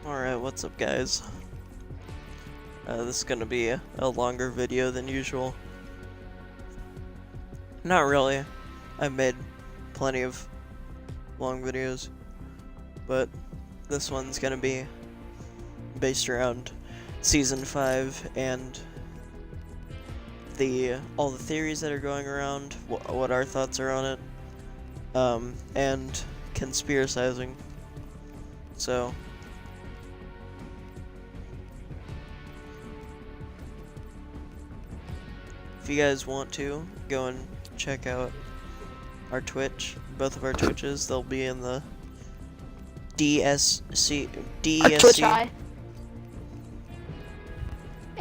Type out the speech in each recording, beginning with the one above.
Alright, what's up guys? This is gonna be a longer video than usual. Not really. I've made plenty of long videos, but this one's gonna be based around Season 5 and all the theories that are going around, what our thoughts are on it, and conspiracizing. So if you guys want to, go and check out our Twitch, both of our Twitches. They'll be in the DSC. Twitch eye.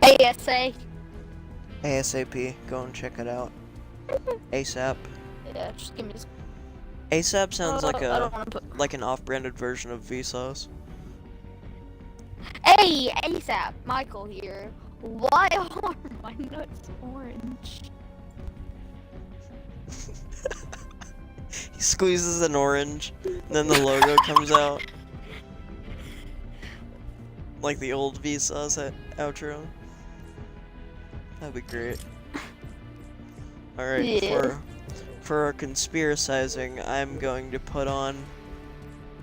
ASA. ASAP. Go and check it out. ASAP. Yeah, just give me this. ASAP sounds like an off-branded version of Vsauce. Hey, ASAP, Michael here. Why are my nuts orange? He squeezes an orange, and then the logo comes out. Like the old Vsauce outro. That'd be great. Alright, yeah. for our conspiracizing, I'm going to put on,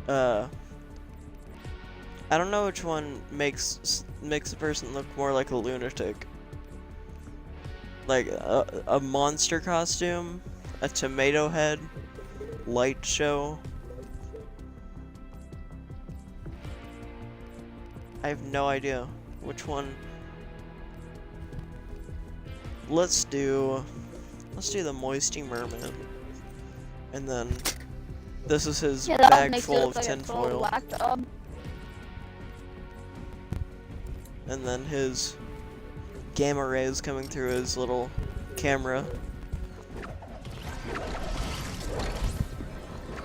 I don't know which one makes a person look more like a lunatic. Like a monster costume, a tomato head, light show. I have no idea which one. Let's do the Moisty Merman, and then this is his bag full of tinfoil. And then his gamma rays coming through his little camera.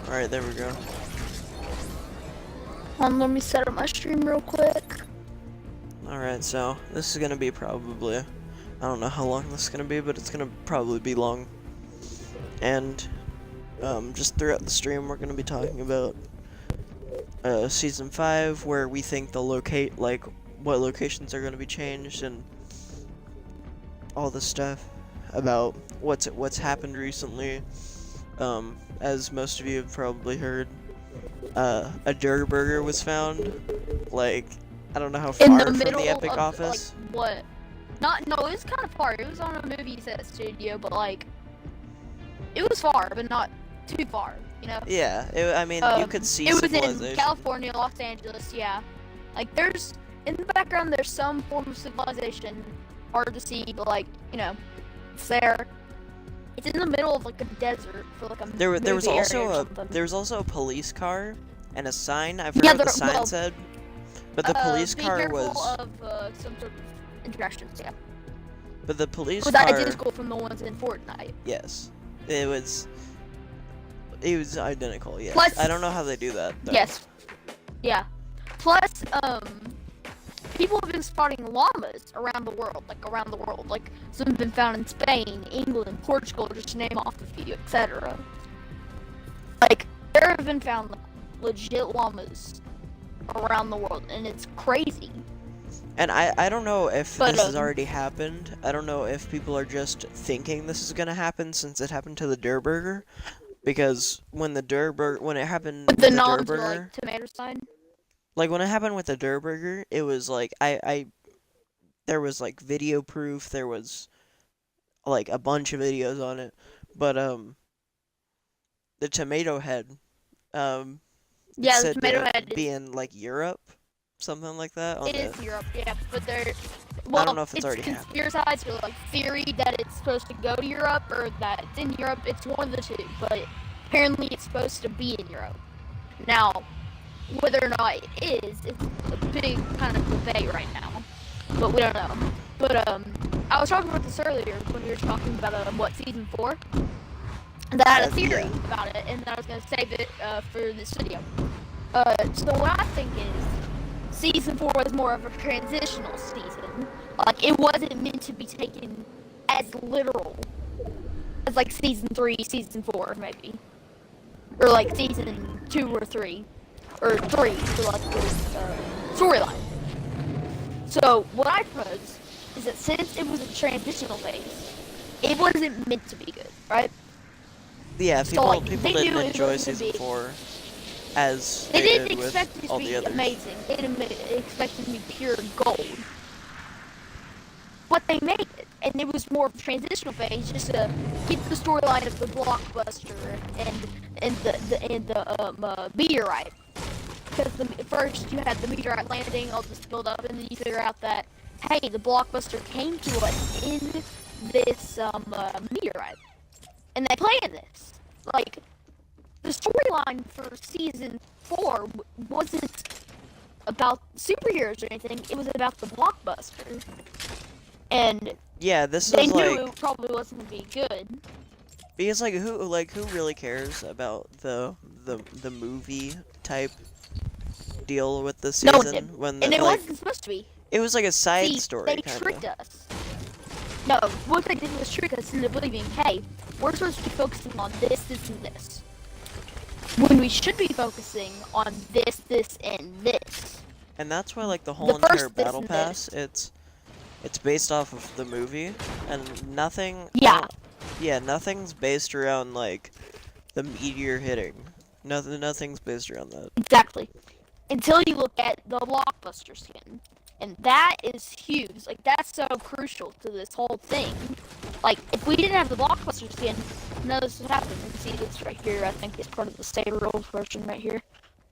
Alright, there we go. Let me set up my stream real quick. Alright, so this is gonna be probably, I don't know how long this is gonna be, but it's gonna probably be long. And just throughout the stream we're gonna be talking about Season 5, where we think they'll locate, like, what locations are going to be changed, and all this stuff about what's happened recently. As most of you have probably heard, a Durr Burger was found, like, I don't know how far from the Epic office. Like, what? No, it was kind of far. It was on a movie set studio, but like, it was far, but not too far, you know? Yeah, I mean, you could see it civilization. was in California, Los Angeles, yeah. Like, in the background, there's some form of civilization, hard to see, but like, you know, it's there. It's in the middle of like a desert for like a there was also a police car and a sign. I forgot what the sign said, but the police car was of some sort of interactions, yeah. But the police was car identical from the ones in Fortnite. Yes, it was identical. Yes, plus, I don't know how they do that, though. Yes, yeah. Plus, people have been spotting llamas around the world. Like, some have been found in Spain, England, Portugal, just to name off a few, etc. Like, there have been found legit llamas around the world, and it's crazy. And I don't know if this has already happened. I don't know if people are just thinking this is gonna happen since it happened to the Durr Burger, because when it happened with the Durr Burger, like, tomato sign. Like, when it happened with the Durr Burger, it was like, there was, like, video proof, there was, like, a bunch of videos on it, but, the tomato head, yeah, the tomato head be in, like, Europe, something like that. It is Europe, yeah, but I don't know if it's already happened. Conspiracized, or, like, theory that it's supposed to go to Europe, or that it's in Europe. It's one of the two, but apparently it's supposed to be in Europe. Now, whether or not it is, it's a big kind of debate right now, but we don't know. But I was talking about this earlier when we were talking about Season 4, and I had a theory about it, and I was gonna save it for this video. So what I think is, Season 4 was more of a transitional season. Like, it wasn't meant to be taken as literal as like Season 3, Season 4, maybe, or like Season 2 or 3. Or 3 for like the storyline. So what I propose is that since it was a transitional phase, it wasn't meant to be good, right? Yeah, So, people like, people they knew didn't it enjoy wasn't season gonna be. 4 as They they didn't did expect with it to all the be others. amazing. They didn't expect it to be pure gold. But they made it, and it was more of a transitional phase just to get the storyline of the blockbuster and the meteorite. Because first you had the meteorite landing, all this build up, and then you figure out that hey, the blockbuster came to us in this meteorite, and they planned this. Like the storyline for season 4 wasn't about superheroes or anything. It was about the blockbuster. And Yeah, this they is knew like it probably wasn't gonna be good. because who really cares about the movie type deal with the No one did. season when And it like wasn't supposed to be. it was like a side See, story they kind tricked of. us. No, what they did was trick us into believing, hey, we're supposed to be focusing on this, this, and this. When we should be focusing on this, this, and this. And that's why like the The whole entire first this battle and pass, this. it's based off of the movie and nothing I Yeah, don't yeah, nothing's based around like the meteor hitting. Nothing's based around that. exactly. Until you look at the blockbuster skin. And that is huge. Like, that's so crucial to this whole thing. Like, if we didn't have the blockbuster skin, none of this would happen. You can see this right here. I think it's part of the Save Rules version right here.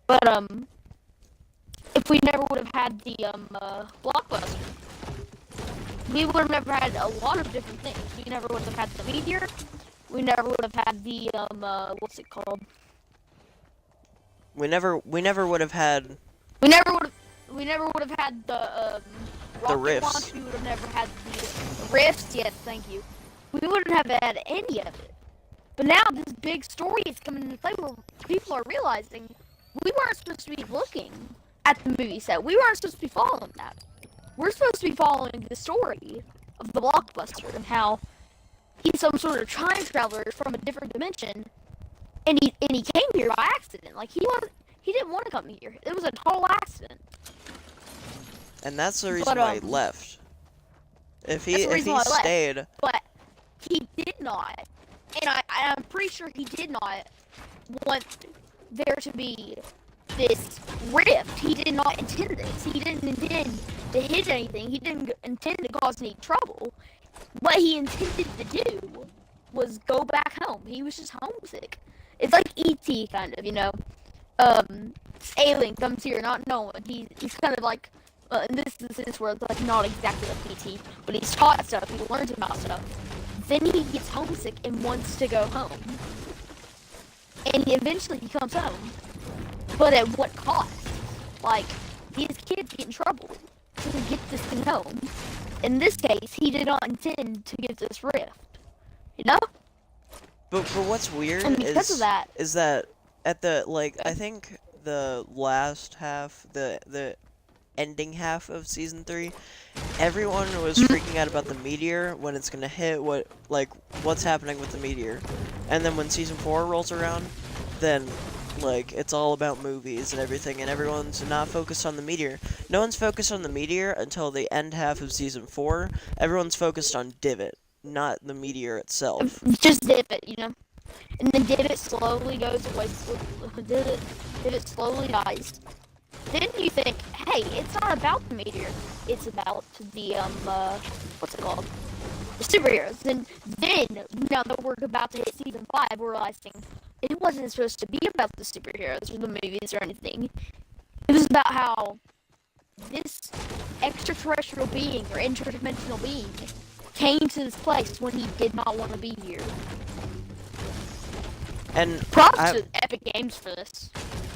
But, if we never would have had the, blockbuster, we would have never had a lot of different things. We never would have had the meteor. We never would have had the, what's it called? We never would have had We never would have had the rocket rifts. launch. We would have never had the rifts. Yes, thank you. We wouldn't have had any of it. But now this big story is coming into play where people are realizing we weren't supposed to be looking at the movie set. We weren't supposed to be following that. We're supposed to be following the story of the blockbuster and how he's some sort of time traveler from a different dimension, and he came here by accident. Like he didn't want to come here. It was a total accident. and that's the reason why he left. If he stayed, But he did not, and I'm pretty sure he did not want there to be this rift. He did not intend this. He didn't intend to hit anything. He didn't intend to cause any trouble. What he intended to do was go back home. He was just homesick. It's like E.T. kind of, you know. This alien comes here not knowing. He's kind of like, in this instance where it's like not exactly like E.T., but he's taught stuff. He learns about stuff. Then he gets homesick and wants to go home. And eventually he comes home. But at what cost? Like, these kids get in trouble to get this thing home. In this case, he did not intend to get this rift. You know? but what's weird And because of that, is that at the like I think the last half, the ending half of season 3, everyone was freaking out about the meteor, when it's gonna hit, what's happening with the meteor. And then when season 4 rolls around, then like it's all about movies and everything, and everyone's not focused on the meteor. No one's focused on the meteor until the end half of season 4. Everyone's focused on Divot, not the meteor itself. just Divot, you know? And then Divot slowly goes away. Divot slowly dies. Then you think, hey, it's not about the meteor. It's about the, what's it called? The superheroes. Then, now that we're about to hit season 5, we're realizing it wasn't supposed to be about the superheroes or the movies or anything. It was about how this extraterrestrial being or interdimensional being came to this place when he did not want to be here. And Props to Epic Games for this.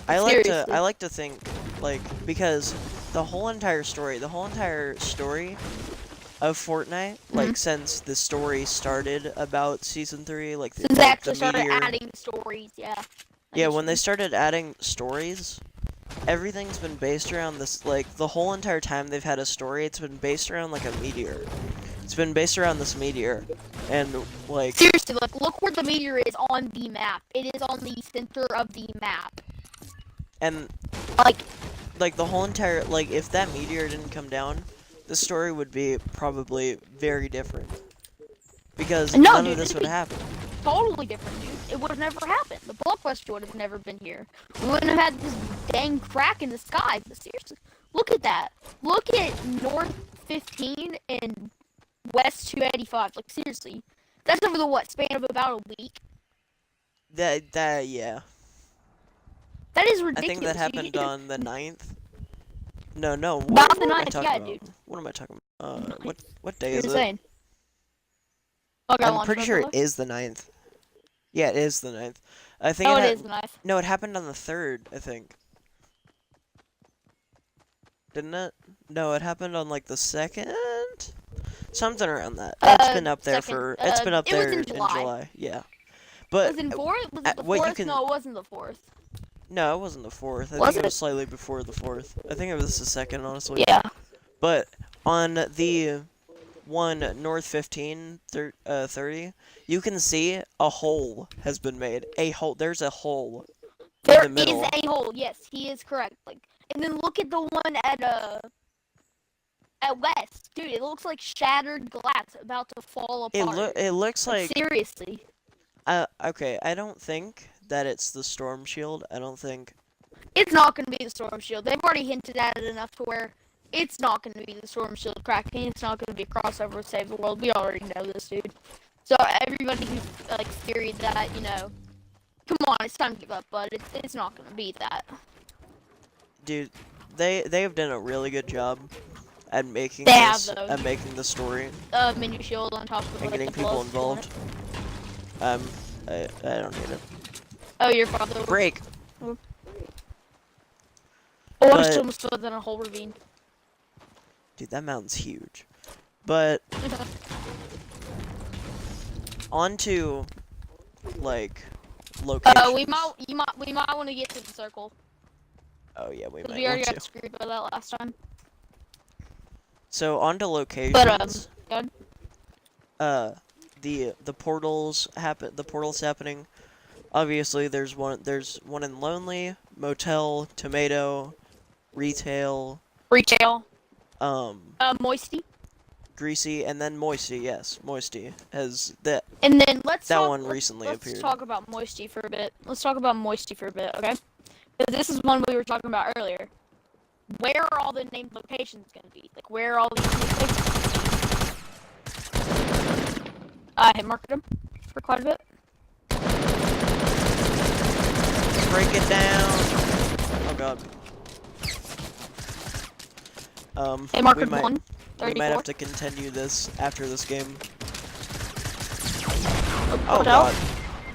I like to think, like, because the whole entire story of Fortnite, like, since the story started about season 3, like, Since they actually the meteor, started adding stories, yeah. Yeah, when they started adding stories, everything's been based around this, like, the whole entire time they've had a story, it's been based around, like, a meteor. It's been based around this meteor, and, like... Seriously, like, look where the meteor is on the map. It is on the center of the map. And... Like, like the whole entire, like if that meteor didn't come down, the story would be probably very different. Because No, none dude, of this it'd would be happen. totally different, dude. It would have never happened. The blockbuster would have never been here. We wouldn't have had this dang crack in the sky. But seriously, look at that. Look at North 15 and West 285. Like seriously, that's over the what span of about a week. Yeah. That is I think ridiculous. that happened on the 9th. No, About the what am I 9th, talking yeah, about? dude. What am I talking about? What day You're is it? insane. Okay, I'm pretty sure it is the 9th. Yeah, it is the 9th. I think it is the 9th. No, it happened on the 3rd, I think. Didn't it? No, it happened on like the 2nd? Something around that. It's been up there second. it's been up It was there in July. Yeah. But Was it 4th? Was it the what you 4th? can- No, it wasn't the 4th. no, it wasn't the 4th. I Was think it was it? slightly before the 4th. I think it was the 2nd, honestly. Yeah. But on the one North 15 30, you can see a hole has been made. A hole. There's a hole There in the is middle. a hole. Yes, he is correct. Like, and then look at the one at West, dude. It looks like shattered glass about to fall apart. It looks like seriously. okay, I don't think that it's the storm shield. I don't think It's not going to be the storm shield. They've already hinted at it enough to where it's not going to be the storm shield cracking. It's not going to be a crossover with Save the World. We already know this, dude. So everybody who's like theoried that, you know, come on, it's time to give up. But it's not going to be that. dude, they have done a really good job at making They have, this though. at making the story Mini shield on top of and like, getting the people plus involved. I don't need it. Oh, your father. Break. Oh, I But- almost fell down a whole ravine. Dude, that mountain's huge. But on to like locations. we might want to get to the circle. Oh yeah, we 'Cause might we already want got to. screwed by that last time. So on to locations. But The portals happen. The portals happening. Obviously, there's one in Lonely, Motel, Tomato, Retail, retail. Moisty, Moisty. Greasy, and then Moisty. Yes, Moisty has that. And then let's Recently appeared. Let's talk about Moisty for a bit. Okay? Because this is one we were talking about earlier. Where are all the named locations going to be? Like, where are all these locations? I hit marked them for quite a bit. Break it down. Oh god. Hit marker we might, 1, we 34. might have to continue this after this game. Oh Hotel. god.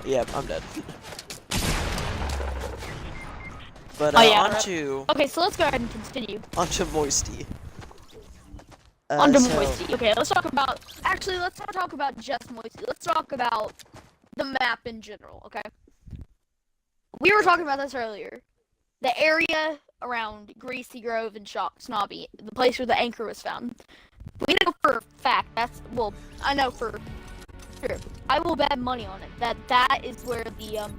Yep, I'm dead. But Oh, yeah, Okay, so let's go ahead and continue. onto Moisty. Onto so- Moisty. Okay, let's talk about. Actually, let's not talk about just Moisty. Let's talk about the map in general. Okay. We were talking about this earlier. The area around Greasy Grove and Snobby, the place where the anchor was found. We know for a fact I know for sure. I will bet money on it that is where the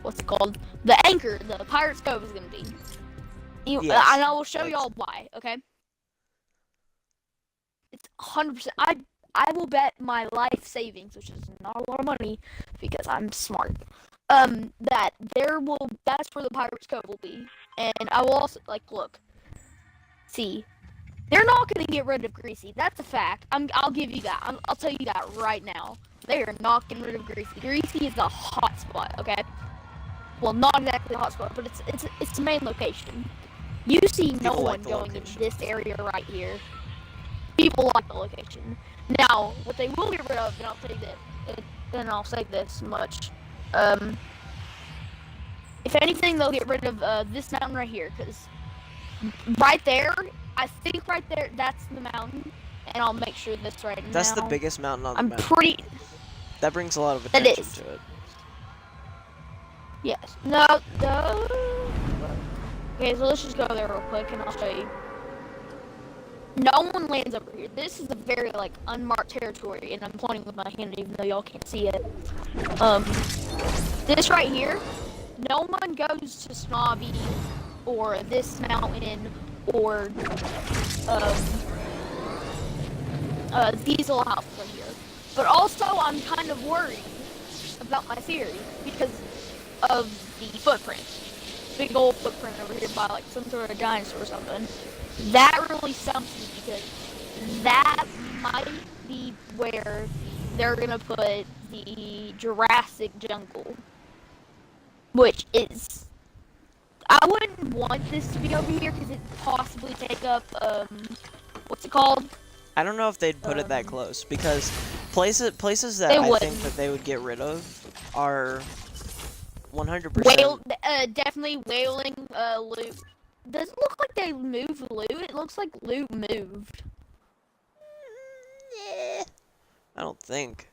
what's it called? The anchor, the Pirate's Cove is gonna be. Yes, and I will show y'all why. Okay. It's 100%. I will bet my life savings, which is not a lot of money, because I'm smart. That's where the Pirate's Cove will be, and I will also look. See, they're not gonna get rid of Greasy. That's a fact. I'll give you that. I'll tell you that right now. They are not getting rid of Greasy. Greasy is a hot spot. Okay. Well, not exactly a hot spot, but it's the main location. You see no People like one the going location. into this area right here. People like the location. Now, what they will get rid of, and I'll say this much. If anything, they'll get rid of this mountain right here, because right there, I think right there, that's the mountain, and I'll make sure this right now. That's the biggest mountain on the map. pretty. That brings a lot of That attention is. to it. Yes. No. Okay, so let's just go there real quick, and I'll show you. No one lands over here. This is a very unmarked territory, and I'm pointing with my hand even though y'all can't see it. This right here no one goes to Snobby or this mountain or these little houses right here. But also, I'm kind of worried about my theory because of the footprint. Big old footprint over here by like some sort of dinosaur or something. That really stumps me because that might be where they're gonna put the Jurassic jungle, which is, I wouldn't want this to be over here because it possibly take up what's it called? I don't know if they'd put it that close because places that They I wouldn't. think that they would get rid of are 100%. Whale, definitely whaling loot. Doesn't look like they moved loot. It looks like loot moved. I don't think.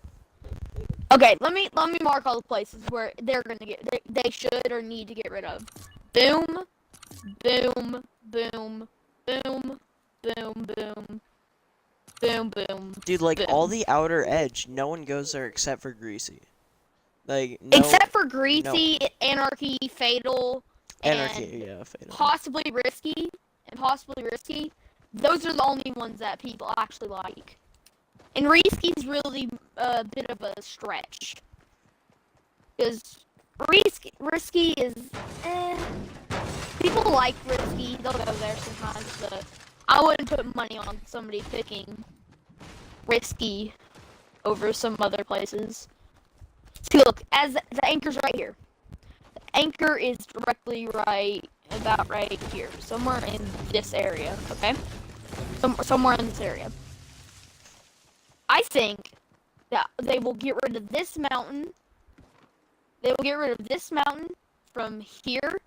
Okay, let me mark all the places where they're gonna they should or need to get rid of. Boom, boom, boom, boom, boom, boom, boom, boom. Dude, like boom. all the outer edge, no one goes there except for Greasy. Like no, Except for Greasy, Anarchy, Fatal, Anarchy, and yeah, Fatal. possibly Risky. Those are the only ones that people actually like. And Risky's really a bit of a stretch. Because Risky is, people like Risky, they'll go there sometimes, but I wouldn't put money on somebody picking Risky over some other places. See, look, as the anchor's right here. The anchor is directly about right here. Somewhere in this area, okay? Somewhere in this area. I think that they will get rid of this mountain. They will get rid of this mountain from here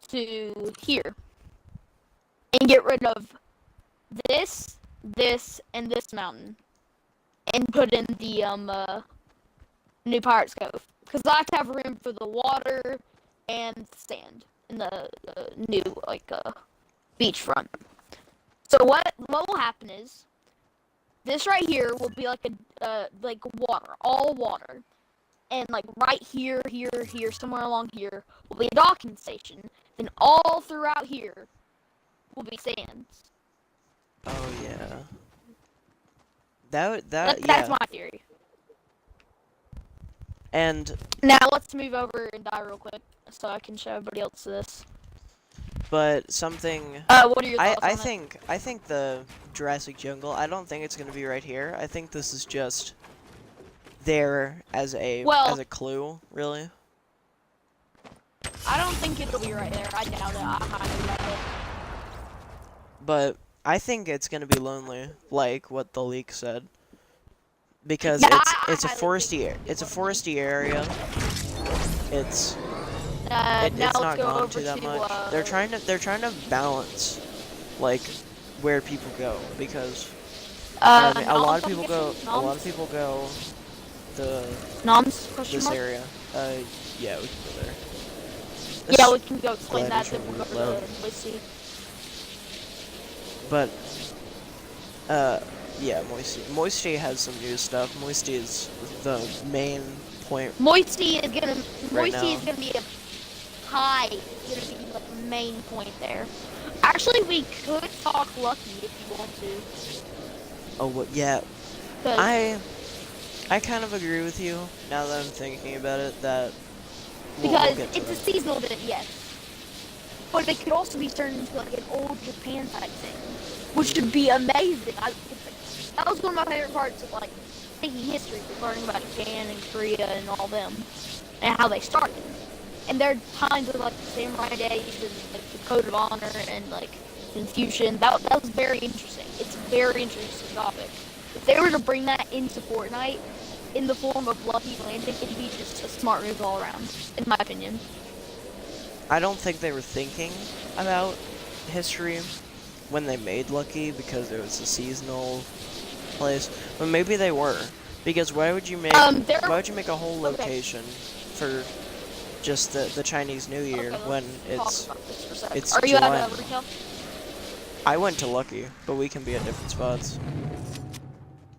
to here. And get rid of this, and this mountain. And put in the, new Pirate's Cove. Because I have to have room for the water and sand in the new, beachfront. So what will happen is, this right here will be like a, water, all water. And like right here, somewhere along here, will be a docking station. Then all throughout here will be sands. Oh yeah. That's yeah. my theory. And Now let's move over and die real quick so I can show everybody else this. but something What are your thoughts on it? I think the Jurassic Jungle, I don't think it's gonna be right here. I think this is just there as a clue, really. I don't think it'll be right there. I doubt it. I highly doubt it. But I think it's gonna be lonely, like what the leak said. Because Yeah, it's a highly foresty area. It's now it's let's not go gone over to that to, much. They're trying to balance like where people go because a lot of people go the Noms? this area. Yeah, we can go there. Yeah, we can go explain glad that. we Then we'll go should to load. the Moisty. But yeah, Moisty has some new stuff. Moisty is the main point. Moisty is gonna Right Moisty now. is gonna be a high. It's gonna be like the main point there. Actually, we could talk Lucky if you want to. Oh, well, yeah. 'Cause I kind of agree with you now that I'm thinking about it. That we'll because get to it's a it. seasonal event, yes. But it could also be turned into like an old Japan type thing, which would be amazing. That was one of my favorite parts of like taking history, learning about Japan and Korea and all them, and how they started. And there are times of like the samurai days and like the code of honor and like Confucian. That was very interesting. It's a very interesting topic. If they were to bring that into Fortnite in the form of Lucky Landing, it'd be just a smart move all around, in my opinion. I don't think they were thinking about history when they made Lucky because it was a seasonal place, but maybe they were. Because why would you make a whole location for just the Chinese New Year when it's Are you July? at retail? I went to Lucky, but we can be at different spots.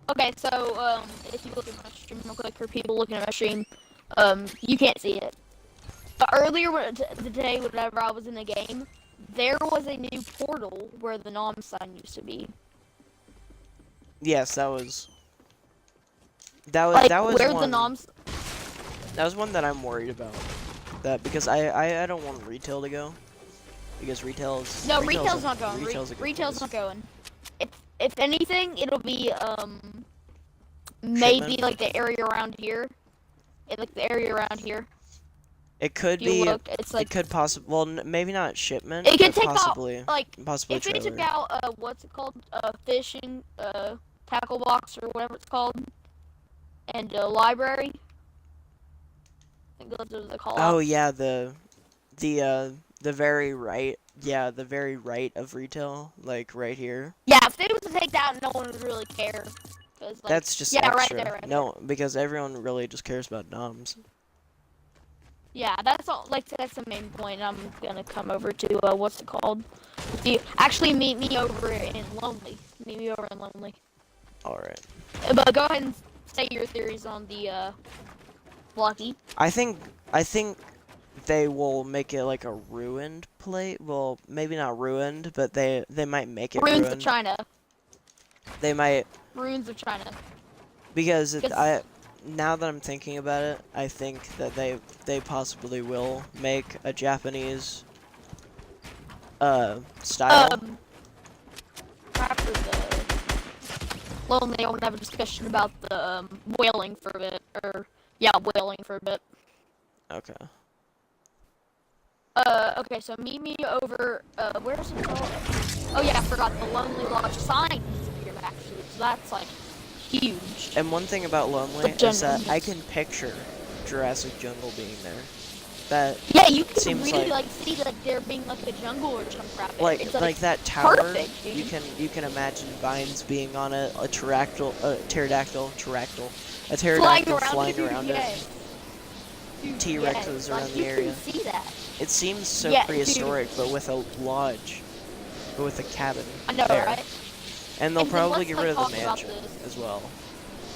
Okay, so if you look at my stream real quick for people looking at my stream, you can't see it. But earlier today, whenever I was in the game, there was a new portal where the nom sign used to be. Yes, that was Like where one. the noms. That was one that I'm worried about. That because I don't want retail to go. Because retail's No, retail's not going. Retail's a good Retail's place. not going. If anything, it'll be maybe Shipment? like the area around here. Like the area around here. It could If you be. look, it's like It could possibly. Well, maybe not shipment. it could But take possibly. out like Possibly if they took trailer. out what's it called, fishing tackle box or whatever it's called, and library. I think those are the call Oh outs. yeah, the very right. Yeah, the very right of retail, like right here. Yeah, if they was to take that, no one would really care. Cause, like, That's just yeah, extra. right there, right No, because everyone really just cares about noms. Yeah, that's all. Like that's the main point. I'm gonna come over to what's it called? Actually meet me over in Lonely. Meet me over in Lonely. All right. But go ahead and say your theories on the Blocky. I think they will make it like a ruined plate. Well, maybe not ruined, but they might make it Ruins of ruined. China. They might Ruins of China. because Because now that I'm thinking about it, I think that they possibly will make a Japanese style. after the Lonely, I want to have a discussion about the whaling for a bit, or yeah, whaling for a bit. Okay. Okay, so meet me over, where's it called? Oh yeah, I forgot, the Lonely Lodge sign is here, actually, so that's, like, huge. And one thing about Lonely The is that jungle. I can picture Jurassic Jungle being there. That Yeah, you can seems really, like see, like, there being, like, a jungle or some crap. like It's, that tower. perfect, dude. You can imagine vines being on it, a pterodactyl, a pterodactyl flying around yeah. it. Dude, T-Rexes yeah, around the area. You can see that. It seems so Yeah, prehistoric, but with a lodge, but with a cabin. I know, there. right? And they'll And then probably let's, get like, rid of talk the about mansion this. as well.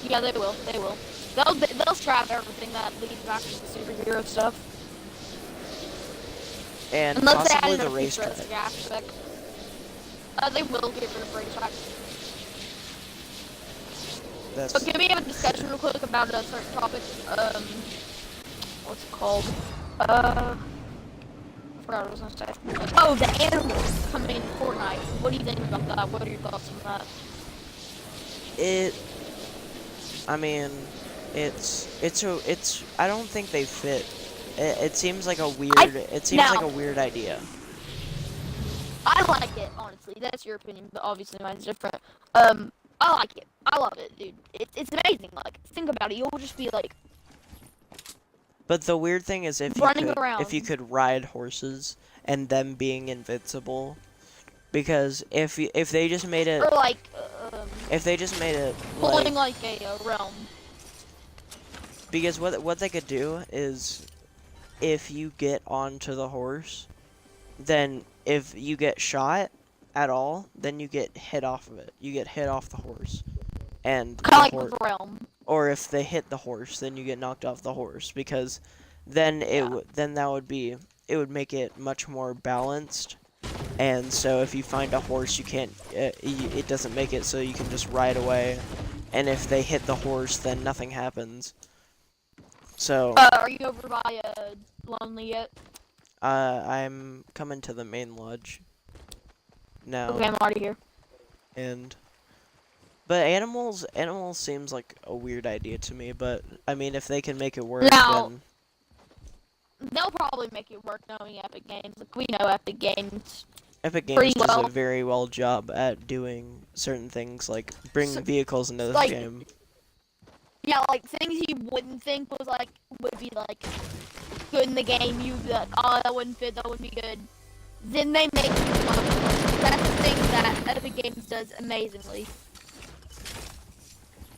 Yeah, they will. They will. They'll scrap everything that leads back to the superhero stuff. And Unless they possibly add the a racetrack. futuristic aspect. They will get rid of racetrack. That's But can we have a discussion real quick about a certain topic? What's it called? I forgot what I was gonna say. Oh, the animals coming in Fortnite. What do you think about that? What are your thoughts on that? I mean, it's. I don't think they fit. It seems like a weird. It seems like a weird idea. I like it, honestly. That's your opinion, but obviously mine's different. I like it. I love it, dude. It's amazing. Like, think about it. You'll just be like But the weird thing is running around. if you could ride horses and them being invincible, because if they just made it Or like if they just made it pulling like like a realm. because what they could do is if you get onto the horse, then if you get shot at all, then you get hit off of it. You get hit off the horse. And Kind of like a realm. or if they hit the horse, then you get knocked off the horse because then it would make it much more balanced. And so if you find a horse, you can't it doesn't make it so you can just ride away. And if they hit the horse, then nothing happens. So Are you over by Lonely yet? I'm coming to the main lodge now. Okay, I'm already here. But animals seems like a weird idea to me, but I mean if they can make it work, Now, then they'll probably make it work knowing Epic Games. Like, we know Epic Games. Epic Games pretty does well. a very well job at doing certain things like bringing vehicles into the like, game. Yeah, like things you wouldn't think would be like good in the game. You'd be like, oh, that wouldn't fit. That wouldn't be good. Then they make you love it. That's the thing that Epic Games does amazingly.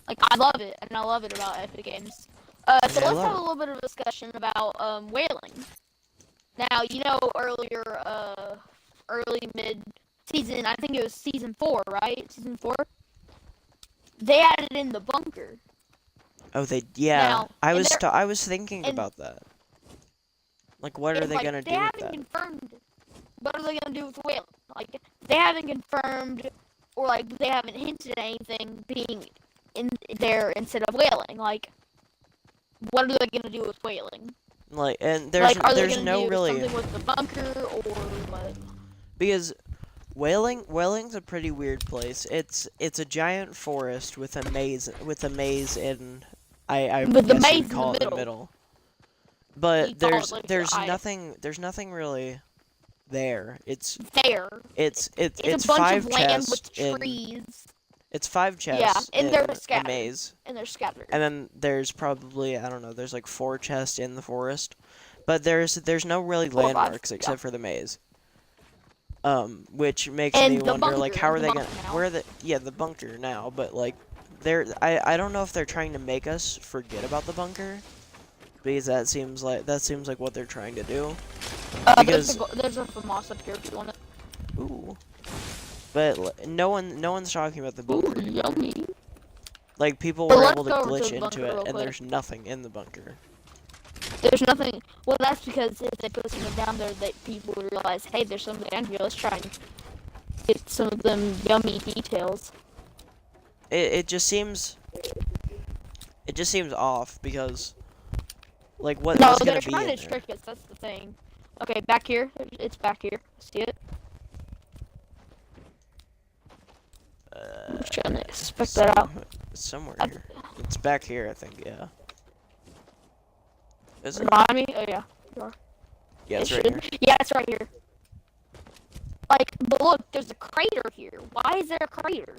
Like, I love it, and I love it about Epic Games. So let's have a little bit of a discussion about whaling. Now, you know, early mid-season, I think it was season 4, right? Season 4? They added in the bunker. Oh, yeah. Now, I was thinking about that. Like, what are It's they like, gonna they do with haven't that? confirmed. What are they gonna do with whaling? Like, they haven't confirmed, or like they haven't hinted at anything being in there instead of whaling. Like, what are they gonna do with whaling? Like, and Like, are they there's gonna no do really, something with the bunker or what? because whaling's a pretty weird place. It's a giant forest with a maze in, I With the guess you would maze in call the it the middle. middle. You But call it like there's nothing really there. there. It's It's a bunch five of land chests with in trees. it's five Yeah, chests and in they're a scattered. maze. And they're scattered. And then there's probably, I don't know, there's like 4 chests in the forest. But there's no really 4 or 5, landmarks yeah. except for the maze. Which makes And me the wonder, like, bunker, how are the they gonna, bunker now. where are the, yeah, the bunker now, but like, I don't know if they're trying to make us forget about the bunker, because that seems like what they're trying to do. Because there's a FAMAS up here if you want it. ooh, but no one's talking about the bunker Ooh, anymore. yummy. Like, people But were let's able to go over to glitch the into bunker it, real and quick. there's nothing in the bunker. There's nothing. Well, that's because if they put something down there, that people would realize, hey, there's something down here. Let's try and get some of them yummy details. It just seems off, because like No, what's they're gonna be trying in to there? trick us. That's the thing. Okay, back here. It's back here. See it? I'm trying to spec that out. Somewhere here. It's back here, I think. Yeah. Is it? Remind me? Oh yeah. You are. Yeah, it's It right should. here. Yeah, it's right here. Like, but look, there's a crater here. Why is there a crater?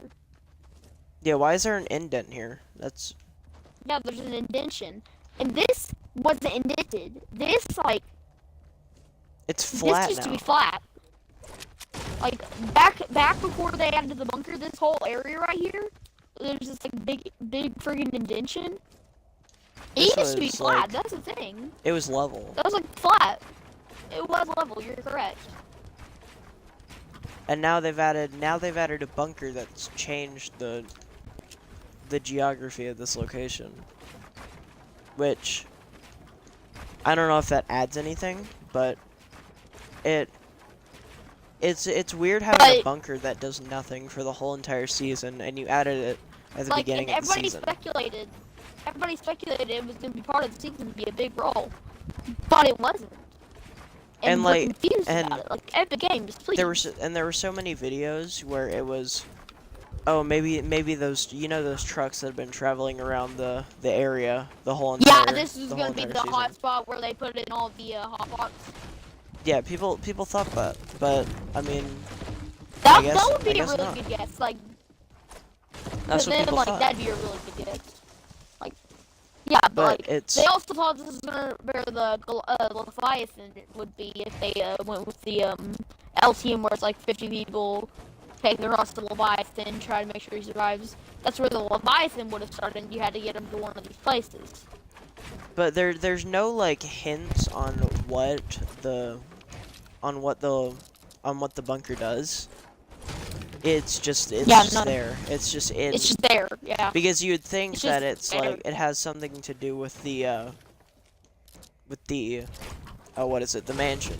Yeah. Why is there an indent here? That's Yeah, there's an indentation. And this wasn't indented. This, like, it's this flat used to now. be flat. Like, back before they added the bunker, this whole area right here, there's this, like, big friggin' indentation. It This used to be was, flat, like- that's the thing. It was level. That was, like, flat. It was level, you're correct. And now they've added a bunker that's changed the geography of this location. Which I don't know if that adds anything, but it's weird having a But- bunker that does nothing for the whole entire season, and you added it at the Like, beginning and of the season. everybody speculated it was going to be part of the season to be a big role. But it wasn't. And, we're like, confused and about it. Like, Epic Games, please. There were so many videos where it was, oh, maybe those, those trucks that have been traveling around the area the whole entire Yeah, this is the going whole to be entire the season. hot spot where they put in all the hot pots. Yeah, people thought that, but I mean, That guess- would I be a guess really not. good guess. Like, that's but what then, people like, thought. that'd be a really good guess. Like, yeah, but, But like, it's they also thought this was gonna where the Leviathan would be if they went with the L team, where it's like 50 people take the rest of the Leviathan, try to make sure he survives. That's where the Leviathan would have started. And you had to get him to one of these places. But there's no like hints on what the bunker does. It's just none. there. It's just in. It's just there, yeah. Because you'd think It's that just it's there. like it has something to do with the what is it, the mansion,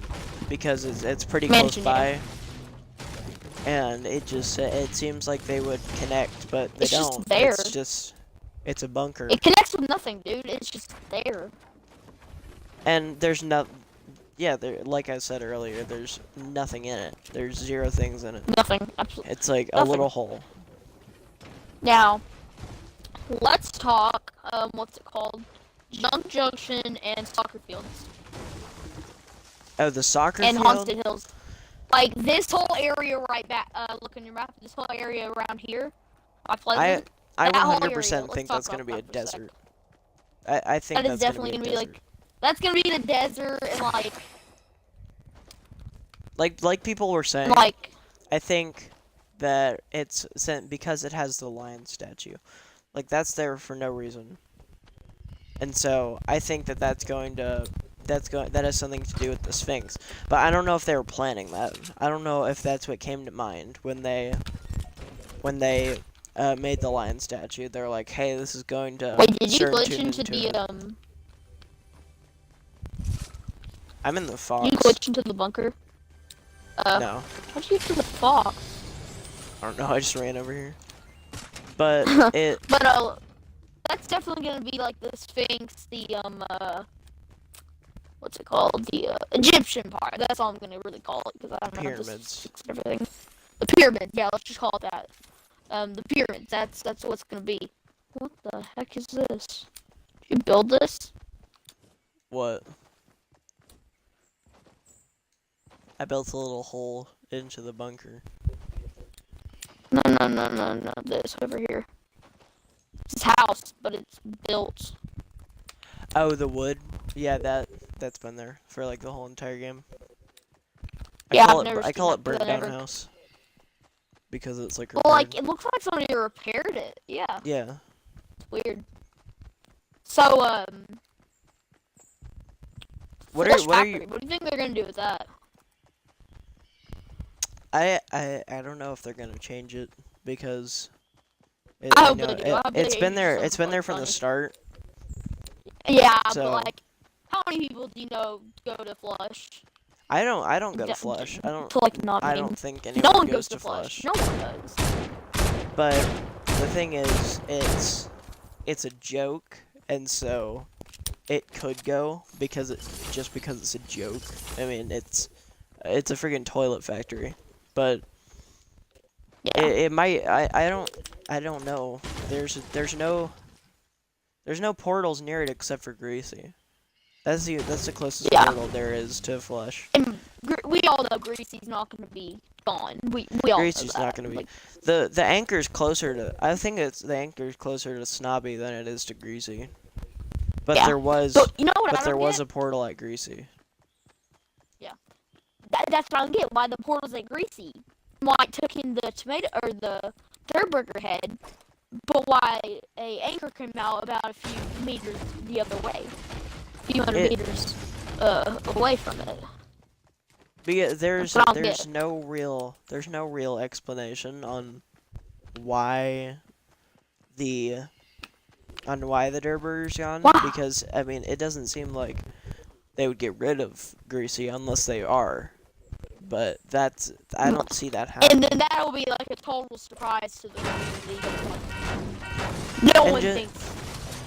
because it's pretty Mansion, close by. yeah. And it seems like they would connect, but they It's just don't. there. It's a bunker. It connects with nothing, dude. It's just there. And there's like I said earlier, there's nothing in it. There's 0 things in it. Nothing. Absolutely. It's like a Nothing. little hole. Now, let's talk, what's it called? Junk Junction and soccer fields. Oh, the soccer And field? Haunted Hills. Like, this whole area right back, look on your map, this whole area around here, by Pleasant, I that whole 100% area, think let's that's talk going to be a about that for a desert. I think That is that's definitely going to gonna be, like, that's gonna be the desert, and, like people were saying, like, I think that it's sent because it has the lion statue. Like, that's there for no reason. And so, I think that that has something to do with the Sphinx. But I don't know if they were planning that. I don't know if that's what came to mind when they made the lion statue. They're like, hey, this is going to wait, did you certain glitch tune into the, I'm in the You fox. glitch into the bunker. No, How'd you get to the fox? I don't know. I just ran over here. But it. But that's definitely gonna be like the Sphinx, the what's it called? The Egyptian part. That's all I'm gonna really call it because I don't know how to Pyramids. fix everything. The pyramids, yeah, let's just call it that. The pyramids. That's what it's gonna be. What the heck is this? Did you build this? What? I built a little hole into the bunker. No. This over here. It's a house, but it's built. Oh, the wood. Yeah, that's been there for like the whole entire game. I call it burnt down house because it's like repaired. Well, like it looks like somebody repaired it. Yeah. Yeah. It's weird. So What Flush are Factory, you? what do you think they're gonna do with that? I don't know if they're gonna change it because I hope they do. I hope it's they been there. do It's been there something from the funny. start. Yeah, So- but like, how many people do you know go to Flush? I don't go to D- Flush. I don't. To like not I mean. don't think No anyone one goes goes to Flush. No one does. But the thing is, it's a joke, and so it could go because because it's a joke. I mean, it's a freaking toilet factory, but Yeah. it might. I don't know. There's no portals near it except for Greasy. That's the closest Yeah. portal there is to Flush. And we all know Greasy's not gonna be gone. We all Greasy's know that. not gonna be. Like, The anchor's closer to. I think the anchor's closer to Snobby than it is to Greasy. But Yeah. there was. but you know what? But I there don't was get? a portal at Greasy. That's what I don't get. Why the portal's at Greasy? Why it took in the tomato or the third burger head, but why a anchor came out about a few meters the other way, a few hundred meters away from it. Because That's what I don't there's get. no real explanation on why the Durburger's gone. Wow. Because I mean, it doesn't seem like they would get rid of Greasy unless they are. But I don't see that happening. And then that'll be like a total surprise to the community. No And one ju- thinks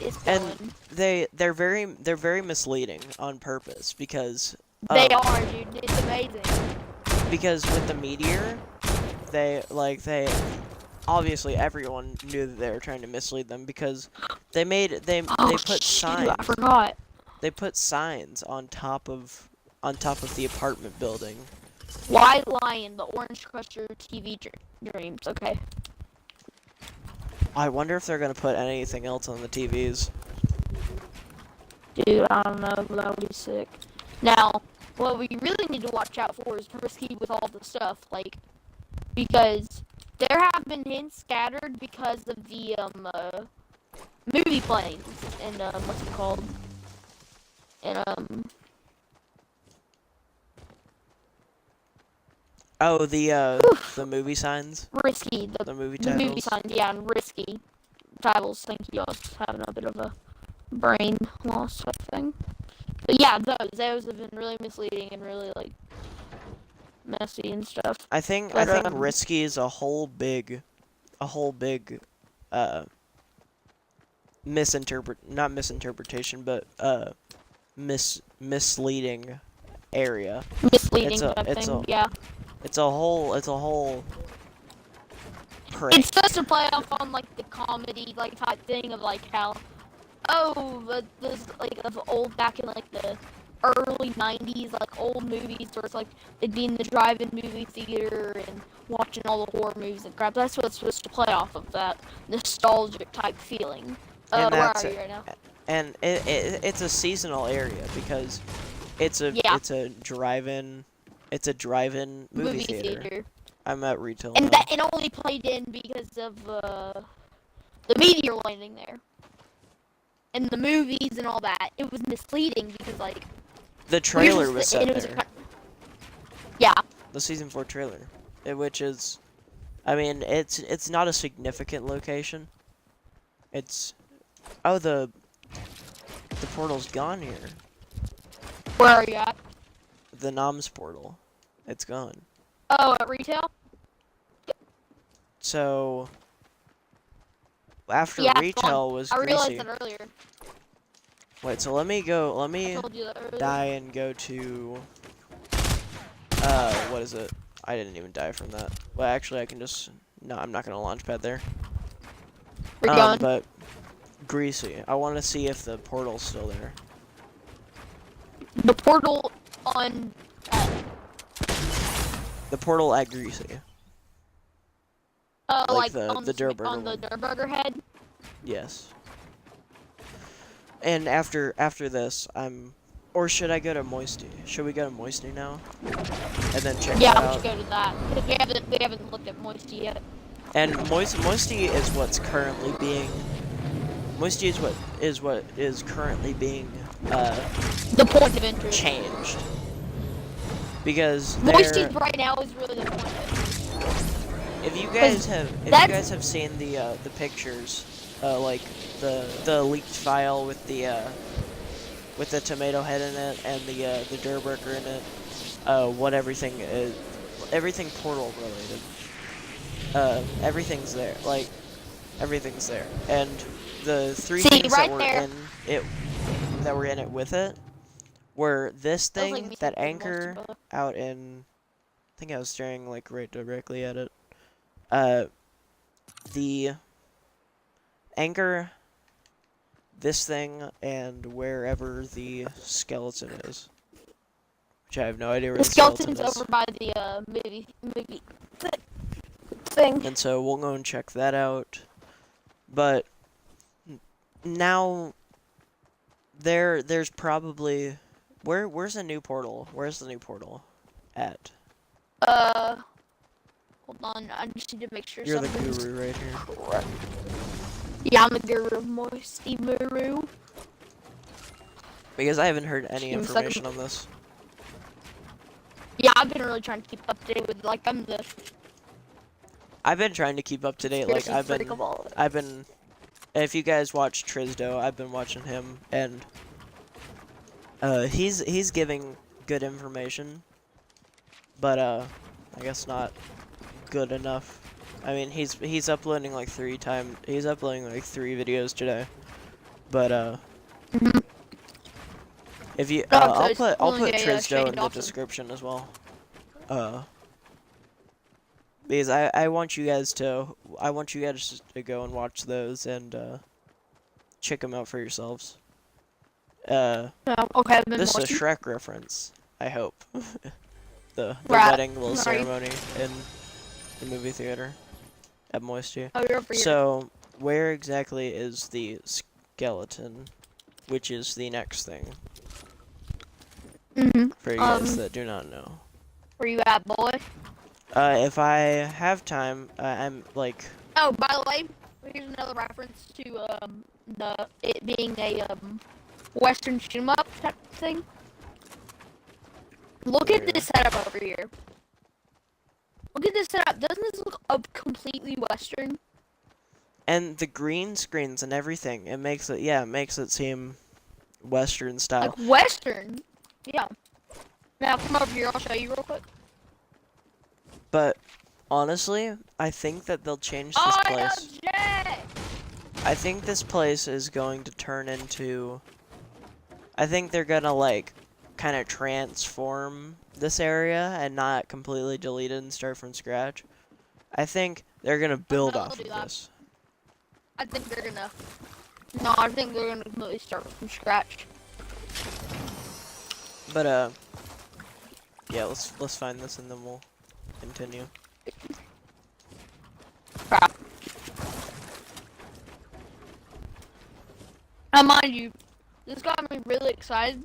it's and going. they're very misleading on purpose because They are, dude. It's amazing. because with the meteor, they obviously everyone knew that they were trying to mislead them because they Oh, put shoot, signs. I forgot. They put signs on top of the apartment building. White Lion, the Orange Crusher TV dreams. Okay. I wonder if they're gonna put anything else on the TVs. Dude, I don't know. That would be sick. Now, what we really need to watch out for is Risky with all the stuff, like, because there have been hints scattered because of the movie planes and what's it called? And Oh, the movie signs, Risky, the movie the movie titles. signs, yeah, and Risky titles. Thank you. I was having a bit of a brain loss type thing. But yeah, those have been really misleading and really like messy and stuff. I think But, risky is a whole big not misinterpretation, but misleading area. Misleading type it's thing. a- Yeah. It's a whole prank. It's supposed to play off on like the comedy like type thing of like how, but this like of old back in like the early '90s, like old movies where it's like they'd be in the drive-in movie theater and watching all the horror movies and crap. That's what it's supposed to play off of, that nostalgic type feeling. And Where that's are you right now? And it's a seasonal area because it's a drive-in movie theater. I'm at retail And now. that it only played in because of the meteor landing there. And the movies and all that. It was misleading because like The trailer was set it was there. Yeah. The season 4 trailer, which is, I mean, it's not a significant location. It's, the portal's gone here. Where are you at? the Noms portal. It's gone. Oh, at retail? So after Yeah, it's retail gone. was I realized greasy. that earlier. Wait, so let me go. Let I me told you that earlier. die and go to. What is it? I didn't even die from that. Well, actually, I can just. No, I'm not gonna launch pad there. Where you going? But greasy. I want to see if the portal's still there. The portal on. The portal at greasy. Like on the Durburger on the one. Durburger head. Yes. And after this, or should I go to Moisty? Should we go to Moisty now? And then check Yeah, that we out? should go to that. Because we haven't looked at Moisty yet. And Moisty is what's currently being. Moisty is what is currently being The point of interest. changed. Because Moisty right now is really the point of interest. if you guys have seen the pictures, like the leaked file with the tomato head in it and the Durburger in it, what everything is, everything portal related, everything's there. Like everything's there, and the three things right that were in it with it were this thing, like that anchor out in. I think I was staring like right directly at it. The anchor, this thing, and wherever the skeleton is. Which I have no idea where the skeleton is. Over by the movie thing. And so we'll go and check that out. But now there's probably where's the new portal? Where's the new portal at? Hold on, I just need to make sure You're the something's guru right here. correct. Yeah, I'm the guru of Moisty Muru. Because I haven't heard any Give me a information second. on this. Yeah, I've been really trying to keep up to date with, like, I've been trying to keep up to date. Like I've been. If you guys watch Tridzo, I've been watching him, and he's giving good information, but I guess not good enough. I mean, he's uploading like 3 times. He's uploading like 3 videos today, but if you I'll put Tridzo in the description as well. Because I want you guys to go and watch those and check them out for yourselves. Okay, This is a Shrek reference, I hope. the Right. wedding little ceremony in the movie theater at Moisty. Oh, you're over here. So where exactly is the skeleton, which is the next thing? For you guys that do not know. Where you at, boy? If I have time, I'm like. Oh, by the way, here's another reference to it being a Western shoot 'em up type thing. Look at this setup over here. Look at this setup. Doesn't this look completely Western? And the green screens and everything, it makes it seem Western style. Like Western. Yeah. Now come over here. I'll show you real quick. But honestly, I think that they'll change this place. I think this place is going to turn into. I think they're gonna like kind of transform this area and not completely delete it and start from scratch. I think they're gonna build off of this. I think they're gonna. No, I think they're gonna completely start from scratch. But yeah, let's find this and then we'll continue. Crap. Now, mind you, this got me really excited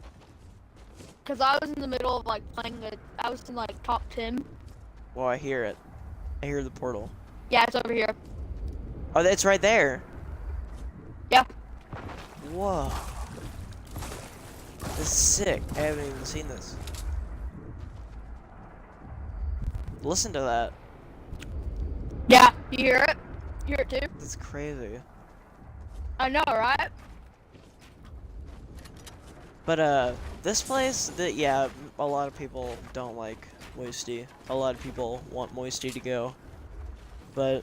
because I was in the middle of like playing I was in like top 10. Well, I hear it. I hear the portal. Yeah, it's over here. Oh, it's right there. Yeah. Whoa. This is sick. I haven't even seen this. Listen to that. Yeah, you hear it? You hear it too? That's crazy. I know, right? But this place, yeah, a lot of people don't like Moisty. A lot of people want Moisty to go, but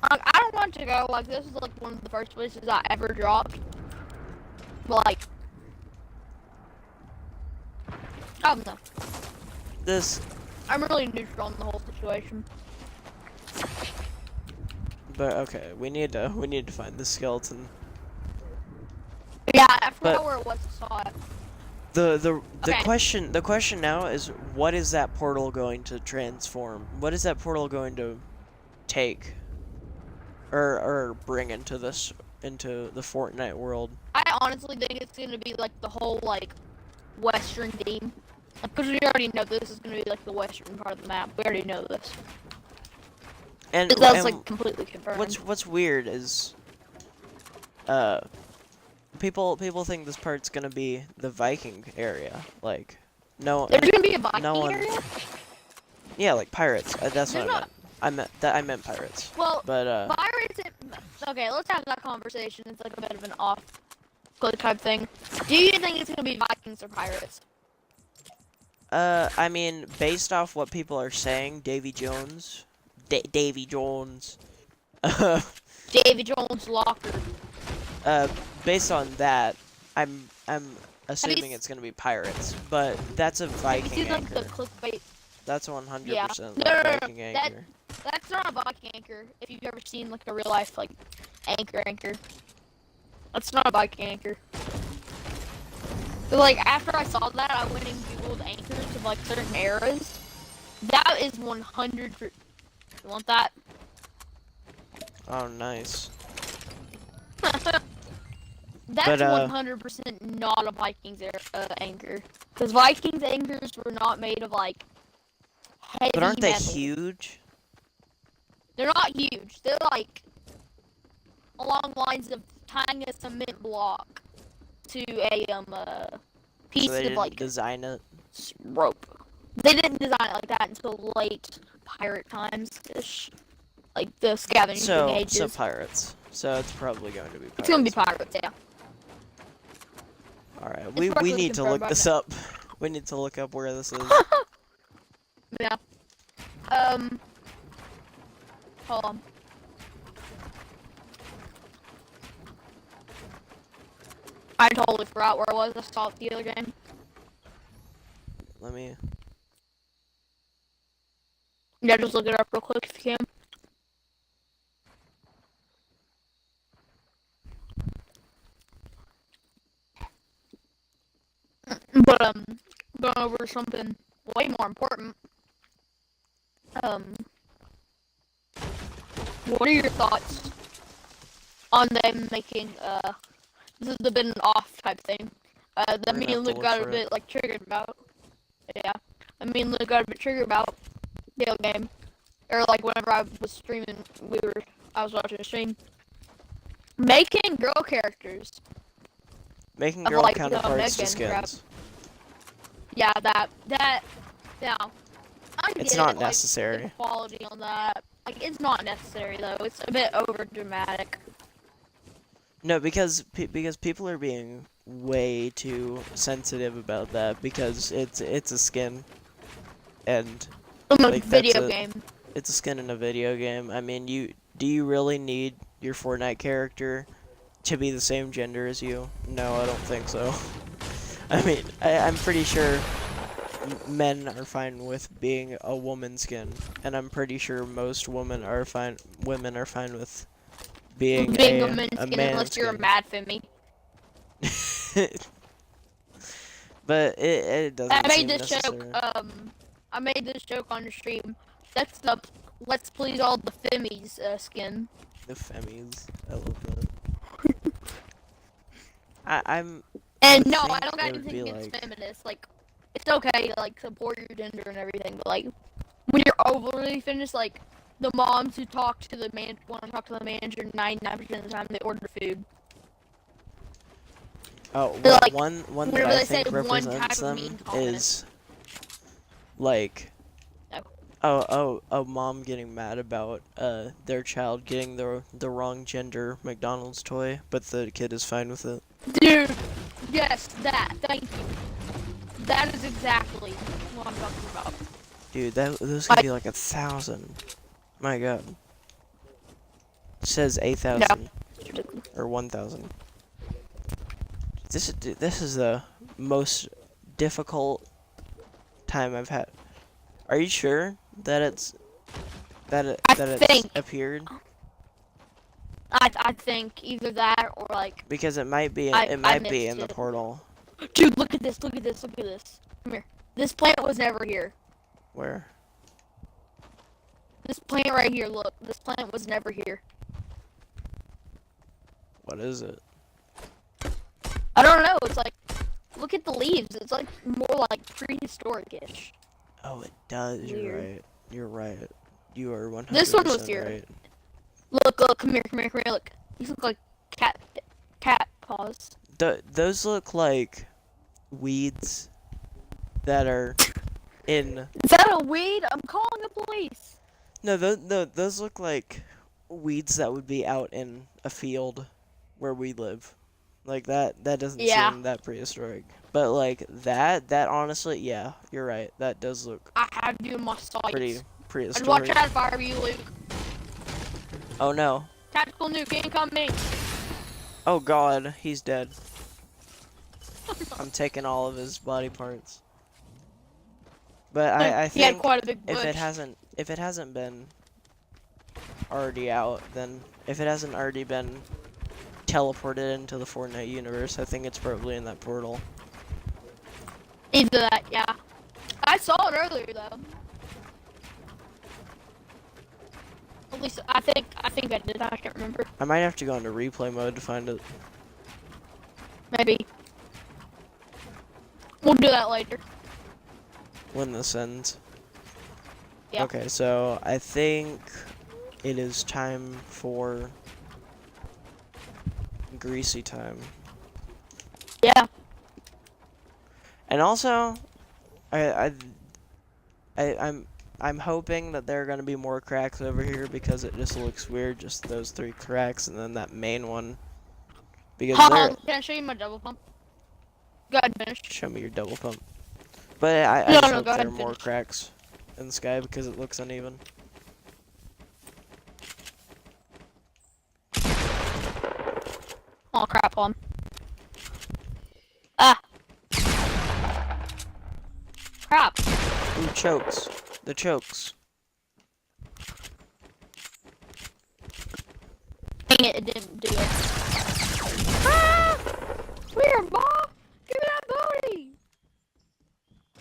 I don't want to go. Like, this is like one of the first places I ever dropped. But like, I don't know. this, I'm really neutral on the whole situation. but okay, we need to find the skeleton. Yeah, I forgot But where it was. I saw it. the Okay. question now is, what is that portal going to transform? What is that portal going to take or bring into the Fortnite world? I honestly think it's gonna be like the whole like western theme. Because we already know this is gonna be like the western part of the map. We already know this. And That's like completely confirmed. what's weird is people think this part's gonna be the Viking area. Like, no, There's gonna be a Viking no one. area? Yeah, like pirates. That's what There's I meant. I meant pirates. Well, But pirates. Okay, let's have that conversation. It's like a bit of an off-click type thing. Do you think it's gonna be Vikings or pirates? I mean, based off what people are saying, Davy Jones. Davy Jones. Davy Jones' locker. Based on that, I'm assuming s- it's gonna be pirates. But that's a Have you Viking seen like the anchor. clickbait? That's 100% Yeah. like No. Viking anchor. That's not a Viking anchor. If you've ever seen like a real life like anchor. That's not a Viking anchor. But, like, after I saw that, I went and googled anchors of like certain eras. That is 100. You want that? Oh, nice. That's But, 100% not a Vikings anchor. Because Vikings anchors were not made of like heavy But aren't they metal. huge? They're not huge. They're like along lines of tying a cement block to a piece So they of didn't like design it. rope. They didn't design it like that until late pirate times-ish. Like the scavenging ages. So pirates. So it's probably going to be pirates. It's gonna be pirates, yeah. Alright, It's we need to confirmed look right this now. up. We need to look up where this is. Yeah. Hold on. I totally forgot where it was. I saw it the other game. Let me. Yeah, just look it up real quick if you can. But going over something way more important. What are your thoughts on them making this has been an off type thing. That me and Luke got a bit like triggered about. Yeah. I mean Luke got a bit triggered about the other game. Or like whenever I was streaming I was watching a stream. Making girl characters. Making Of, girl like, counterparts to Megan crap. skins. Yeah, that yeah. I It's get not it, like, necessary. the quality on that. Like, it's not necessary though. It's a bit over dramatic. No, because people are being way too sensitive about that because it's a skin, and like, Video game. it's a skin in a video game. I mean, do you really need your Fortnite character to be the same gender as you? No, I don't think so. I mean, I'm pretty sure men are fine with being a woman skin, and I'm pretty sure most women are fine with being a a man skin man unless skin. you're a mad Femi. But it doesn't I made seem this necessary. joke. I made this joke on the stream. That's the Let's Please All the Femmies skin. The Femmies, I love that. I'm. And would no, think I don't got it would anything be against like- feminists. Like, it's okay to like support your gender and everything, but like when you're overly feminist, like the moms who talk to the man want to talk to the manager 99% of the time they order food. Oh, They're well, like, one that whenever I they say think one represents type of them mean comment. is like, No. a mom getting mad about their child getting the wrong gender McDonald's toy, but the kid is fine with it. Dude, Yes, that. Thank you. That is exactly what I'm talking about. Dude, those could be like 1,000. My god. It says Yeah. 8,000 or 1,000. This is the most difficult time I've had. Are you sure that it's I appeared? think either that or like Because it might be I in missed the it. portal. Dude, look at this, look at this, look at this. Come here. This plant was never here. Where? This plant right here, look. This plant was never here. What is it? I don't know. It's like, look at the leaves. It's like more like prehistoric-ish. Oh, it does. Weird. You're right. You're right. You are 100% This one was here. right. Look, come here, look. These look like cat paws. Those look like weeds that are in. Is that a weed? I'm calling the police. No, those look like weeds that would be out in a field where we live. Like that doesn't seem that prehistoric. But like that honestly, yeah, you're right. That does look I have you in my sights. pretty I'd prehistoric. watch out if I were you, Luke. Oh no. Tactical nuke incoming. Oh god, he's dead. I'm taking all of his body parts. But I He had think quite a big bush. if it hasn't been already out, then if it hasn't already been teleported into the Fortnite universe, I think it's probably in that portal. Either that, yeah. I saw it earlier though. At least I think I did. I can't remember. I might have to go into replay mode to find it. Maybe. We'll do that later. When this ends. Yeah. Okay, so I think it is time for greasy time. Yeah. And also, I'm hoping that there are gonna be more cracks over here because it just looks weird, just those 3 cracks and then that main one. Because Can I show you my double pump? Go ahead, finish. show me your double pump. But I No, just no, hope go there ahead, are more finish. cracks in the sky because it looks uneven. Oh crap on. Ah. Crap. Ooh, chokes. The chokes. Dang it, it didn't do it. Ah! Weird, Bob! Give me that booty!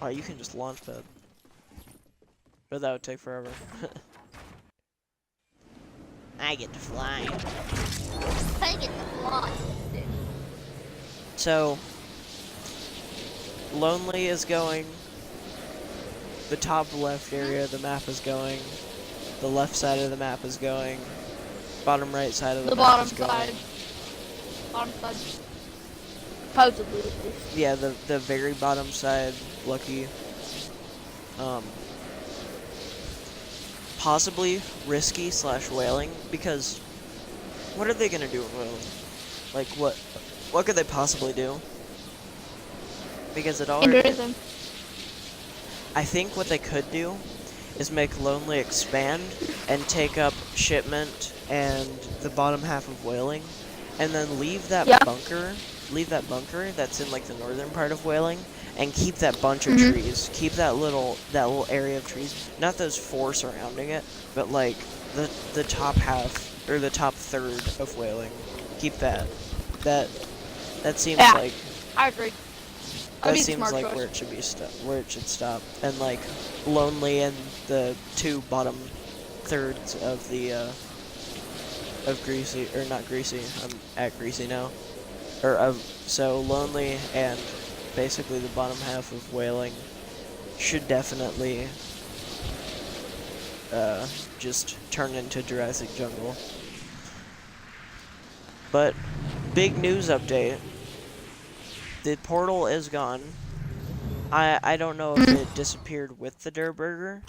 Oh, you can just launch that. But that would take forever. I get to fly. I get the fly. So, Lonely is going. The top left area of the map is going. The left side of the map is going. Bottom right side of the map bottom is going. side. Bottom side. Supposedly, at least. Yeah, the very bottom side, lucky. Possibly risky / whaling, because what are they gonna do in whaling? Like what could they possibly do? Because it already. Interesting. I think what they could do is make Lonely expand and take up shipment and the bottom half of whaling, and then leave that bunker. Leave that bunker that's in like the northern part of whaling, and keep that bunch of trees. Keep that little area of trees. Not those 4 surrounding it, but like the top half or the top third of whaling. Keep that. That seems like. I agree. That seems like where it should be where it should stop. And like Lonely and the 2 bottom thirds of the of Greasy, or not Greasy. I'm at Greasy now. Or so Lonely and basically the bottom half of whaling should definitely just turn into Jurassic Jungle. But big news update. The portal is gone. I don't know if it disappeared with the Durr Burger.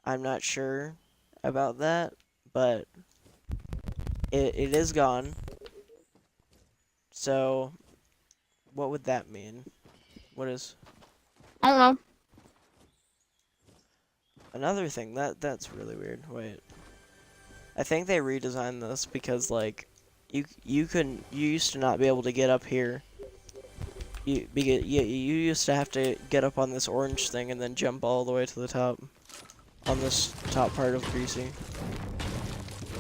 I'm not sure about that, but it is gone. So What would that mean? What is I don't know. another thing? That's really weird. Wait. I think they redesigned this because like you used to not be able to get up here. You used to have to get up on this orange thing and then jump all the way to the top on this top part of Greasy.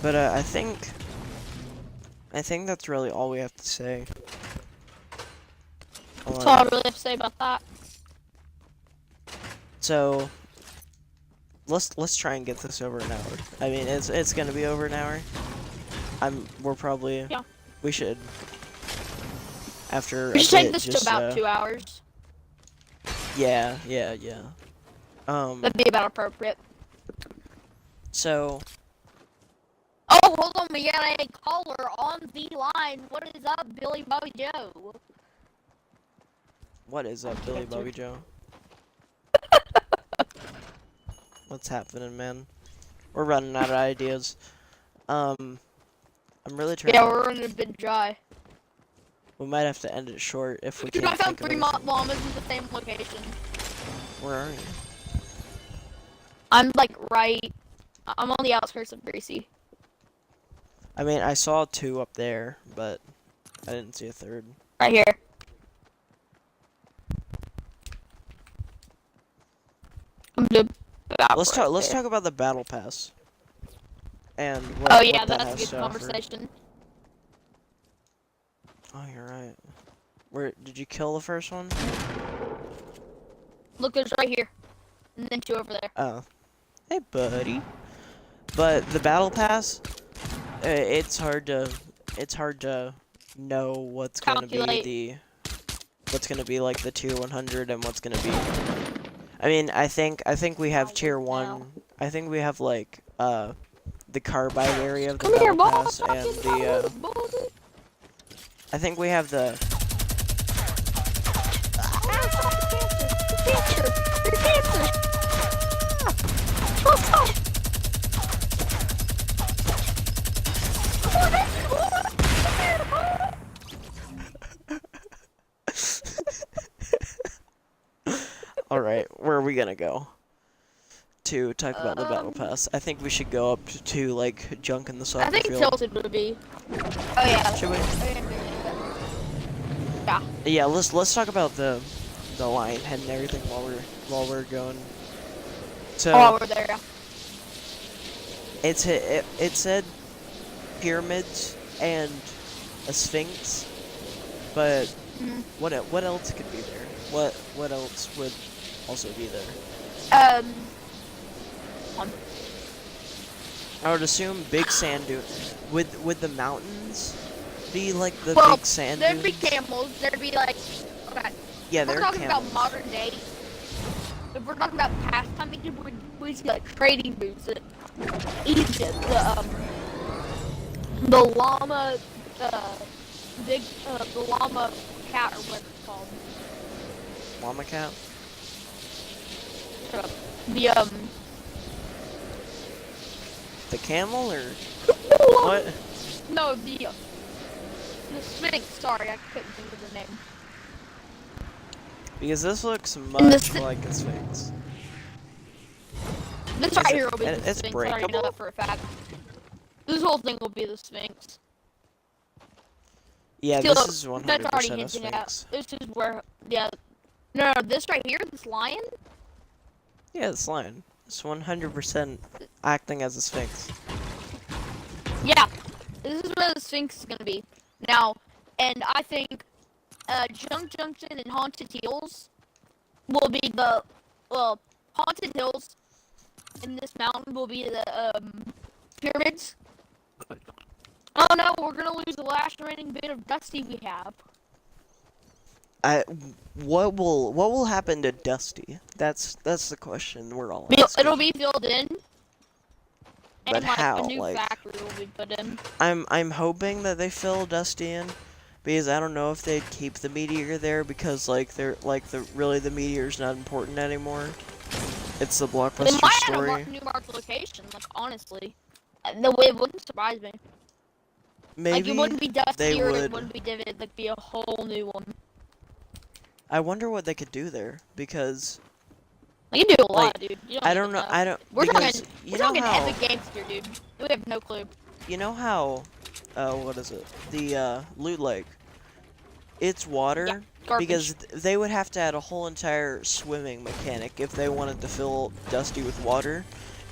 But I think that's really all we have to say. That's all I really have to say about that. So let's try and get this over an hour. I mean, it's gonna be over an hour. We're probably we should after We should take this just, to about 2 hours. Yeah. That'd be about appropriate. So. Oh, hold on, we got a caller on the line. What is up, Billy Bobby Joe? What is up, Billy Bobby Joe? What's happening, man? We're running out of ideas. I'm really trying. Yeah, we're running a bit dry. We might have to end it short if we Dude, can't I found think 3 of anything. llamas in the same location. Where are you? I'm I'm on the outskirts of Greasy. I mean, I saw 2 up there, but I didn't see a 3rd. Right here. Let's talk about the battle pass. And what, oh yeah, what that that's a has good to offer. conversation. Oh, you're right. Where did you kill the first one? Look, there's right here, and then 2 over there. Oh, hey, buddy. But the battle pass, it's hard to know what's gonna be like the tier 100 and what's gonna be. I mean, I think we have tier 1. I think we have like the carbide area of the battle pass and the I think we have the Alright, where are we gonna go? To talk about the battle pass. I think we should go up to like junk in the soccer I think field. Tilted would be. Oh yeah. Should we? Yeah. Yeah, let's talk about the lion head and everything while we're going. So Oh, we're there. it said pyramids and a sphinx, but what else could be there? What else would also be there? I would assume big sand dune. Would the mountains be like the big sand dunes? There'd be camels. There'd be like. Okay. Yeah, We're there are talking camels. about modern day. If we're talking about past time, we'd see like trading booths at Egypt. The llama, the llama cat or whatever it's called. Llama cat? The camel or what? No, the Sphinx. Sorry, I couldn't think of the name. Because this looks much like a sphinx. This right here will be the It's Sphinx. I already know breakable? that for a fact. This whole thing will be the Sphinx. Yeah, Still, this is that's already 100% a hinting at. sphinx. This is where, yeah. No, this right here, this lion. Yeah, it's lion. It's 100% acting as a sphinx. Yeah, this is where the Sphinx is gonna be now, and I think Junk Junction and Haunted Hills will be the Haunted Hills, and this mountain will be the pyramids. Oh no, we're gonna lose the last remaining bit of Dusty we have. What will happen to Dusty? That's the question we're all asking. It'll be filled in. But And like how? a new Like, factory will be put in. I'm hoping that they fill Dusty in, because I don't know if they'd keep the meteor there because like the meteor's not important anymore. It's the They blockbuster might story. have a new marked location. Like honestly, the way it wouldn't surprise me. Maybe Like it wouldn't be Dusty they or would. it wouldn't be Divid. Like be a whole new one. I wonder what they could do there because You can do a lot, like dude. You don't I even don't know. know. I don't We're because talking, you we're know talking how epic games here, dude. We have no clue. you know how what is it? The loot lake. It's Yeah, water garbage. because they would have to add a whole entire swimming mechanic if they wanted to fill Dusty with water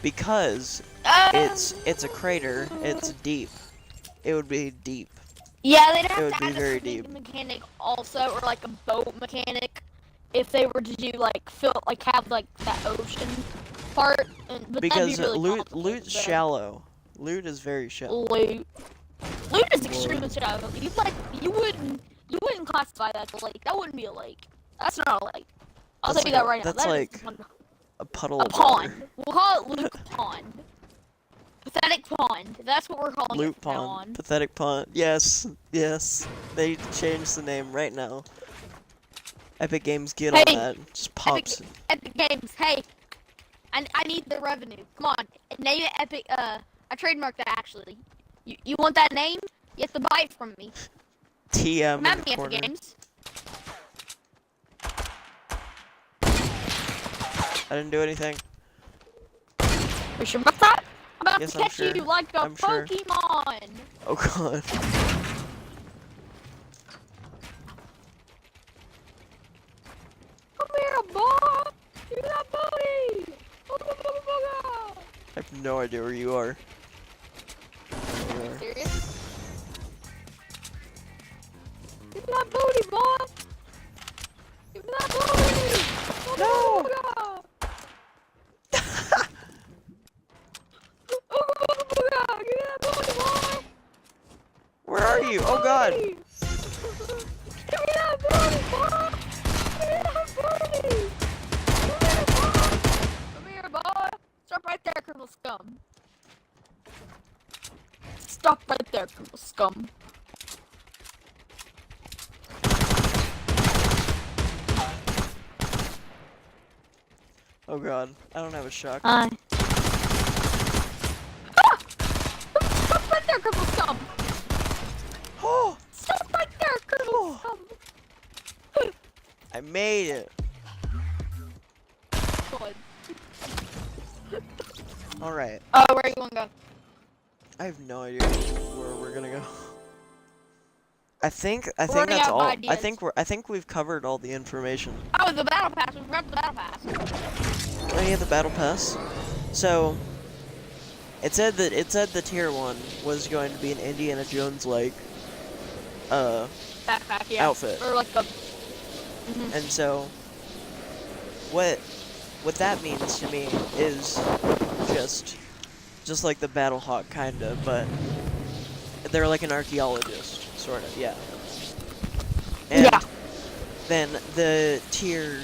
because Uh, it's a crater, it's deep. It would be deep. yeah, they'd It have would to be add a very swimming deep. mechanic also, or like a boat mechanic, if they were to do like have like that ocean part. But that'd be Because really loot's complicated. shallow. Loot is very shallow. Loot, loot is Whoa. extremely shallow. You wouldn't classify that as a lake. That wouldn't be a lake. That's not a lake. I'll tell you that right now. That's That is like a puddle a of pond. water. We'll call it Luke Pond. Pathetic Pond. That's what we're calling it Loot from now pond. on. Pathetic pond. Yes. Yes. They changed the name right now. Epic Games get on Hey, that. Just pops. Epic Games. Hey, I need the revenue. Come on, name it Epic. I trademarked that actually. You want that name? You have to buy it from me. TM Come in at the me, Epic corner. Games. I didn't do anything. You sure about that? I'm about Yes, to I'm catch sure. you like a I'm sure. Pokemon. Oh god. Come here, boy. Give me that booty. I have no idea where you are. There you are. Serious? Give me that booty, boy. Give me that booty. No! Give me that booty, boy. Where are you? Oh god! Give me that booty, boy. Give me that booty. Come here, boy. Stop right there, criminal scum. Stop right there, criminal scum. Oh god. I don't have a shotgun. Ah! Stop right there, criminal scum. Oh! Stop right there, criminal scum. I made it! God. Alright. Oh, where you wanna go? I have no idea where we're gonna go. I think running that's out of all. ideas. I think we've covered all the information. Oh, the battle pass. We forgot the battle pass. Oh yeah, the battle pass. So it said the tier 1 was going to be an Indiana Jones like Backpack, yeah. outfit. Or like a. And so what that means to me is just like the Battle Hawk kinda, but they're like an archaeologist, sorta, yeah. And Yeah. then the tier,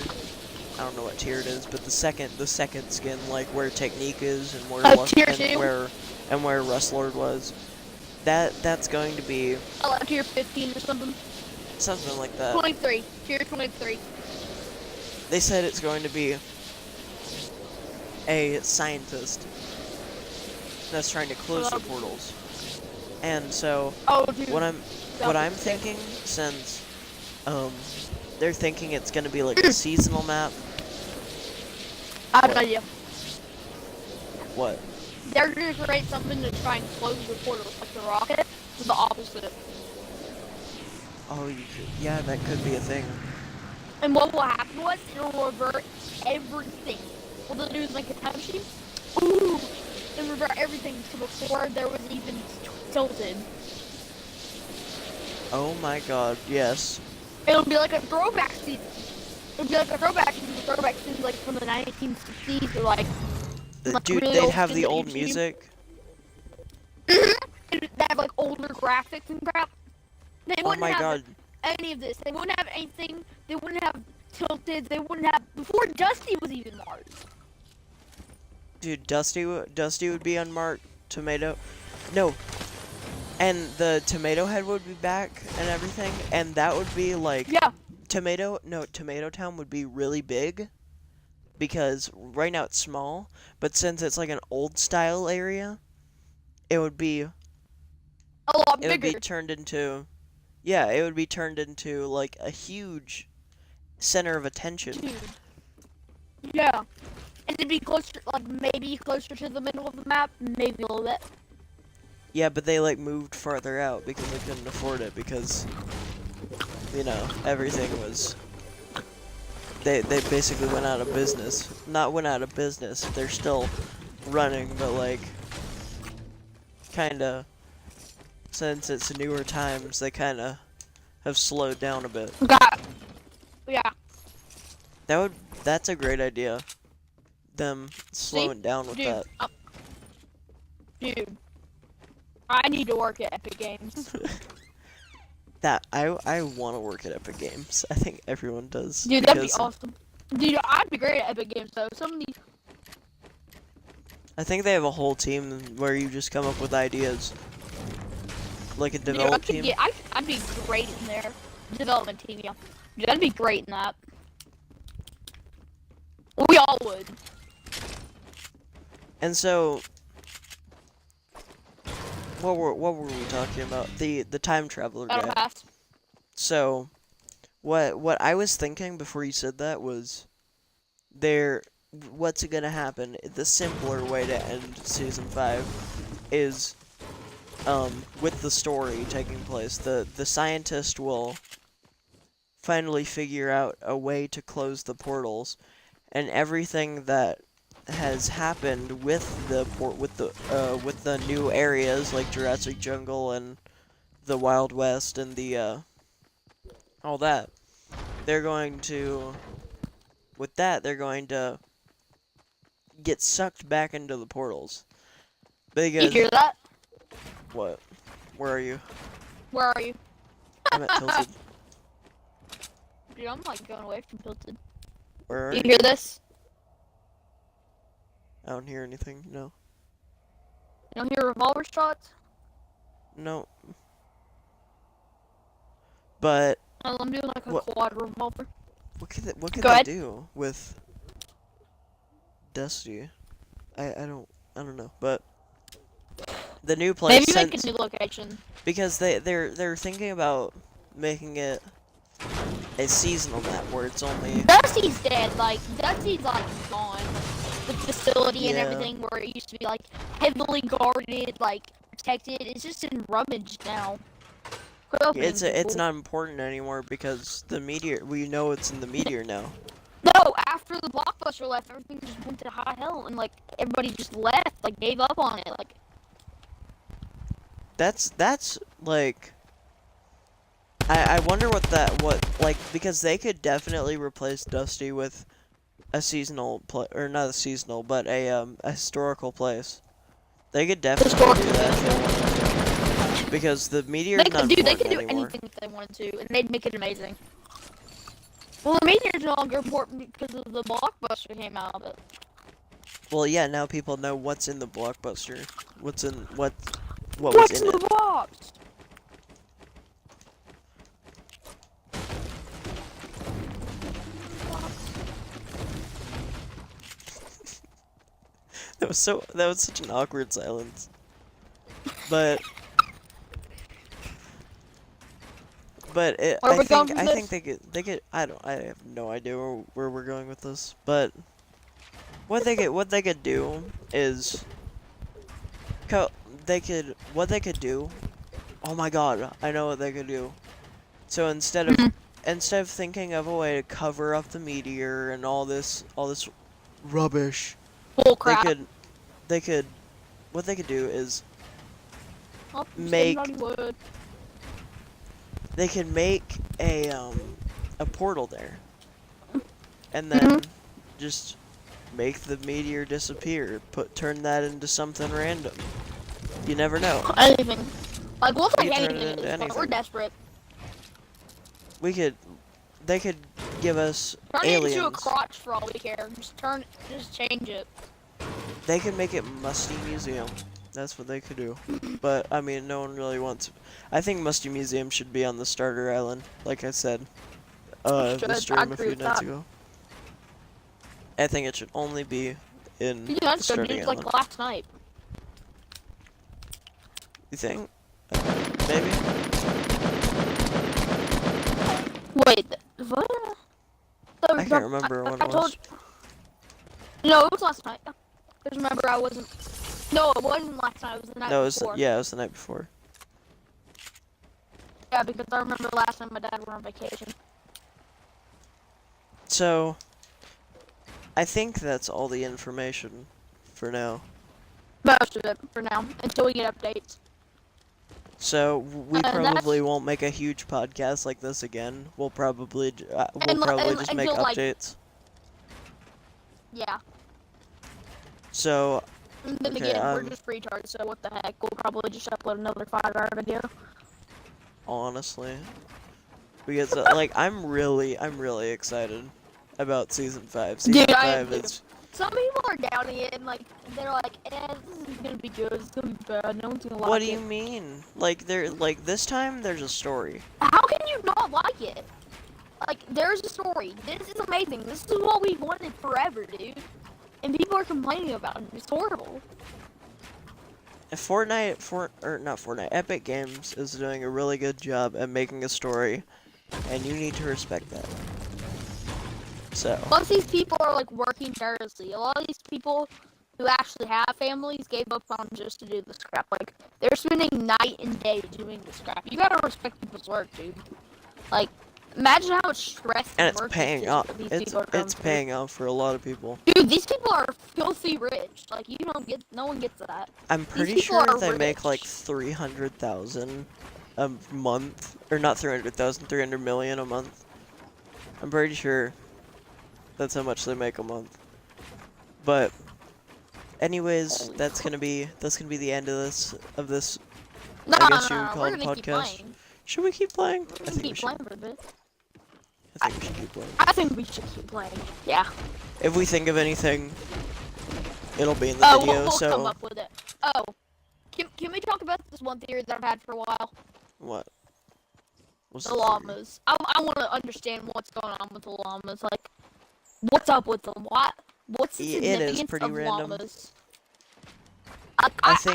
I don't know what tier it is, but the second skin, like where Technique is and where Tier 2? where Rustlord was, that's going to be Tier 15 or something. something like that. 23. Tier 23. They said it's going to be a scientist that's trying to close the portals. And so Oh, dude. what I'm thinking, since they're thinking it's gonna be like a seasonal map. I have an idea. What? They're gonna create something to try and close the portals, like the rocket, to the opposite. Oh, yeah, that could be a thing. And what will happen was it'll revert everything. What they'll do is like a time machine. Ooh, and revert everything to before there was even tilted. Oh my god, yes. It'll be like a throwback season. It'll be like a throwback season. The throwback season like from the 1960s or like. Dude, really they'd old have the shit old that you see. music. They have like older graphics and crap. They Oh wouldn't my have god. any of this. They wouldn't have anything. They wouldn't have tilted. They wouldn't have before Dusty was even Mars. Dude, Dusty would be unmarked. Tomato. No. And the Tomato Head would be back and everything. And that would be like... Yeah. Tomato Town would be really big. Because right now it's small. But since it's like an old style area, it would be... A lot It would bigger. be turned into... Yeah, it would be turned into like a huge center of attention. Dude. Yeah. And it'd be closer, like maybe closer to the middle of the map, maybe a little bit. Yeah, but they like moved farther out because they couldn't afford it because, you know, everything was. They basically went out of business. Not went out of business. They're still running, but like, kinda. Since it's newer times, they kinda have slowed down a bit. Got. Yeah. That's a great idea. Them slowing down with Dude, that. Dude, I need to work at Epic Games. That I want to work at Epic Games. I think everyone does. Dude, that'd be awesome. Dude, I'd be great at Epic Games though. Some of these. I think they have a whole team where you just come up with ideas. Like a development team. Yeah, I'd be great in their development team. Yeah, dude, I'd be great in that. We all would. And so, what were we talking about? The time traveler guy. Pass. So, what I was thinking before you said that was, what's gonna happen? The simpler way to end season 5 is, with the story taking place, the scientist will finally figure out a way to close the portals, and everything that has happened with the new areas like Jurassic Jungle and the Wild West and the all that, they're going to get sucked back into the portals. Because, You hear that? what? Where are you? Where are you? I'm at Tilted. Dude, I'm like going away from Tilted. Where are You you? hear this? I don't hear anything. No. You don't hear revolver shots? No. But I'm doing like a What- quad revolver. what could Go ahead. they do with Dusty? I don't know. But the new place, Maybe make a new location. because they're thinking about making it a seasonal map where it's only Dusty's dead. Like Dusty's like gone. The facility and Yeah. everything where it used to be like heavily guarded, like protected. It's just in rummage now. Quit opening it's people. not important anymore because the meteor, we know it's in the meteor now. No, after the blockbuster left, everything just went to high hell, and like everybody just left, like gave up on it. Like That's like, I wonder what like, because they could definitely replace Dusty with a seasonal or not a seasonal, but a historical place. They could definitely do that if they wanted to. Because the meteor's not they important could do anymore. anything if they wanted to, and they'd make it amazing. Well, the meteor's no longer important because of the blockbuster came out of it. Well, yeah, now people know what's in the blockbuster. What was What's in in the it. box? That was such an awkward silence. But Where we going with I this? think they could I have no idea where we're going with this, but what they could do is what they could do. Oh my god, I know what they could do. So instead of thinking of a way to cover up the meteor and all this rubbish, Bull crap. what they could do is Oh, make- Hollywood. they can make a portal there, and then just make the meteor disappear. Turn that into something random. You never know. Anything. Like, we'll take We can turn anything it at into this point. We're anything. desperate. They could give us Turn it aliens. into a crotch for all we care. Just change it. They could make it Musty Museum. That's what they could do. But I mean, no one really wants. I think Musty Museum should be on the starter island, like I said, the Should. I stream a agree few with nights that. ago. I think it should only be in You the know, it's good. starting It's island. like last night. You think? Maybe. Wait, what? So, I can't remember when I it told was. you. No, it was last night. Because remember, I wasn't. No, it wasn't last night. It was the night No, it was before. yeah, it was the night before. Yeah, because I remember last time my dad went on vacation. So, I think that's all the information for now. Most of it for now, until we get updates. So we that's- probably won't make a huge podcast like this again. We'll probably just make until, like- updates. Yeah. So And then Okay, again, we're just retards, so what the heck? We'll probably just upload another 5-hour video. honestly, because like I'm really excited about season 5. Season Dude, I am 5 too. is Some people are doubting it and like they're like, this is gonna be good, it's gonna be bad, no one's gonna like it. What do you mean? Like this time there's a story. How can you not like it? Like, there's a story. This is amazing. This is what we wanted forever, dude. And people are complaining about it. It's horrible. Not Fortnite, Epic Games is doing a really good job at making a story, and you need to respect that. So. Plus, these people are like working tirelessly. A lot of these people who actually have families gave up on just to do this crap. Like, they're spending night and day doing this crap. You gotta respect people's work, dude. Like, imagine how much stress And and it's work paying these off. people are going It's through. paying off for a lot of people. Dude, these people are filthy rich. Like, no one gets that. I'm pretty people sure are they make like rich. 300,000 a month, or not 300,000, 300 million a month. I'm pretty sure that's how much they make a month. But anyways, that's gonna be the end of this. No, I guess you would no, call we're it a gonna keep podcast. playing. Should we keep playing? We're gonna keep playing for a bit. I think we should keep playing. I think we should keep playing. Yeah. If we think of anything, it'll be in the Oh, video. we'll So come up with it. Oh, can we talk about this one theory that I've had for a while? what? What's The theory? llamas. I want to understand what's going on with the llamas. Like, what's up with them? What's the It is significance pretty of random. think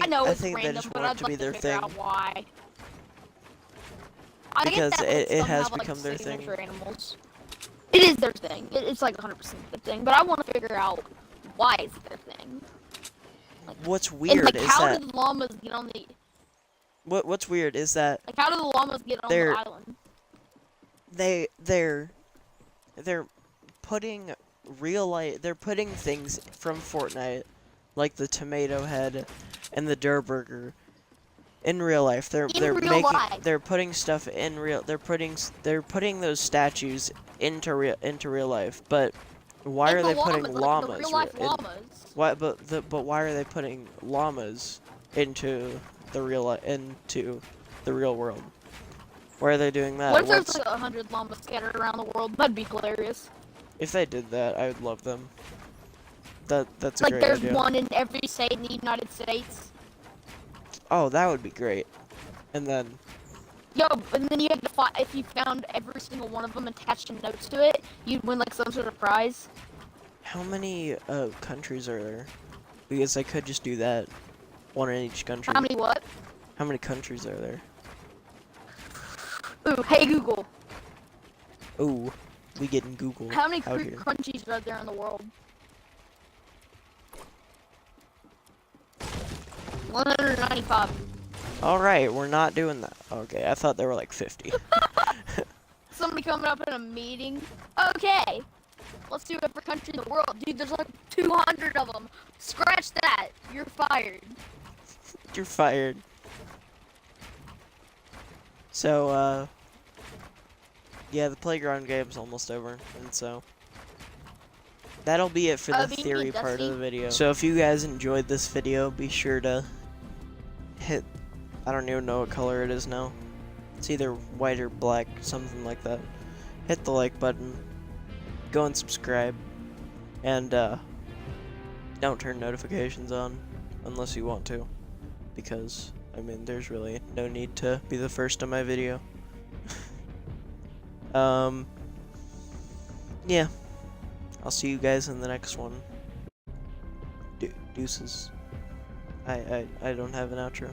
I know it's think they random, just but want it I'd to like be their figure thing. out why. I Because get that it some has have, like, become their thing. signature animals. It is their thing. It's like 100% their thing. But I want to figure out why it's their thing. What's And weird like, is how that do the llamas get on the? what's weird is that Like, how do the llamas get on They're- the island? they're putting they're putting things from Fortnite, like the tomato head and the Durr Burger, in real life. They're real life. they're putting stuff in real. They're putting those statues into real life. But why And are the they putting like, the llamas? real life in- llamas. Why? But why are they putting llamas into the real world? Why are they doing that? What if there's like 100 llamas scattered around the world? That'd be hilarious. If they did that, I would love them. That's a Like, great there's idea. one in every state in the United States. Oh, that would be great. And then, Yo, and then you had to find, if you found every single one of them attached in notes to it, you'd win like some sort of prize. how many countries are there? Because I could just do that. One in each country. How many what? How many countries are there? Ooh, hey Google. Ooh, we getting Google How many out here. countries are there in the world? 195. Alright, we're not doing that. Okay, I thought there were like 50. Somebody coming up in a meeting. Okay, let's do every country in the world. Dude, there's like 200 of them. Scratch that. You're fired. You're fired. So, yeah, the playground game's almost over, and so that'll be it for the Being theory part of Dusty. the video. So if you guys enjoyed this video, be sure to hit, I don't even know what color it is now. It's either white or black, something like that. Hit the like button, go and subscribe, and don't turn notifications on unless you want to, because I mean, there's really no need to be the first on my video. Yeah. I'll see you guys in the next one. Deuces. I don't have an outro.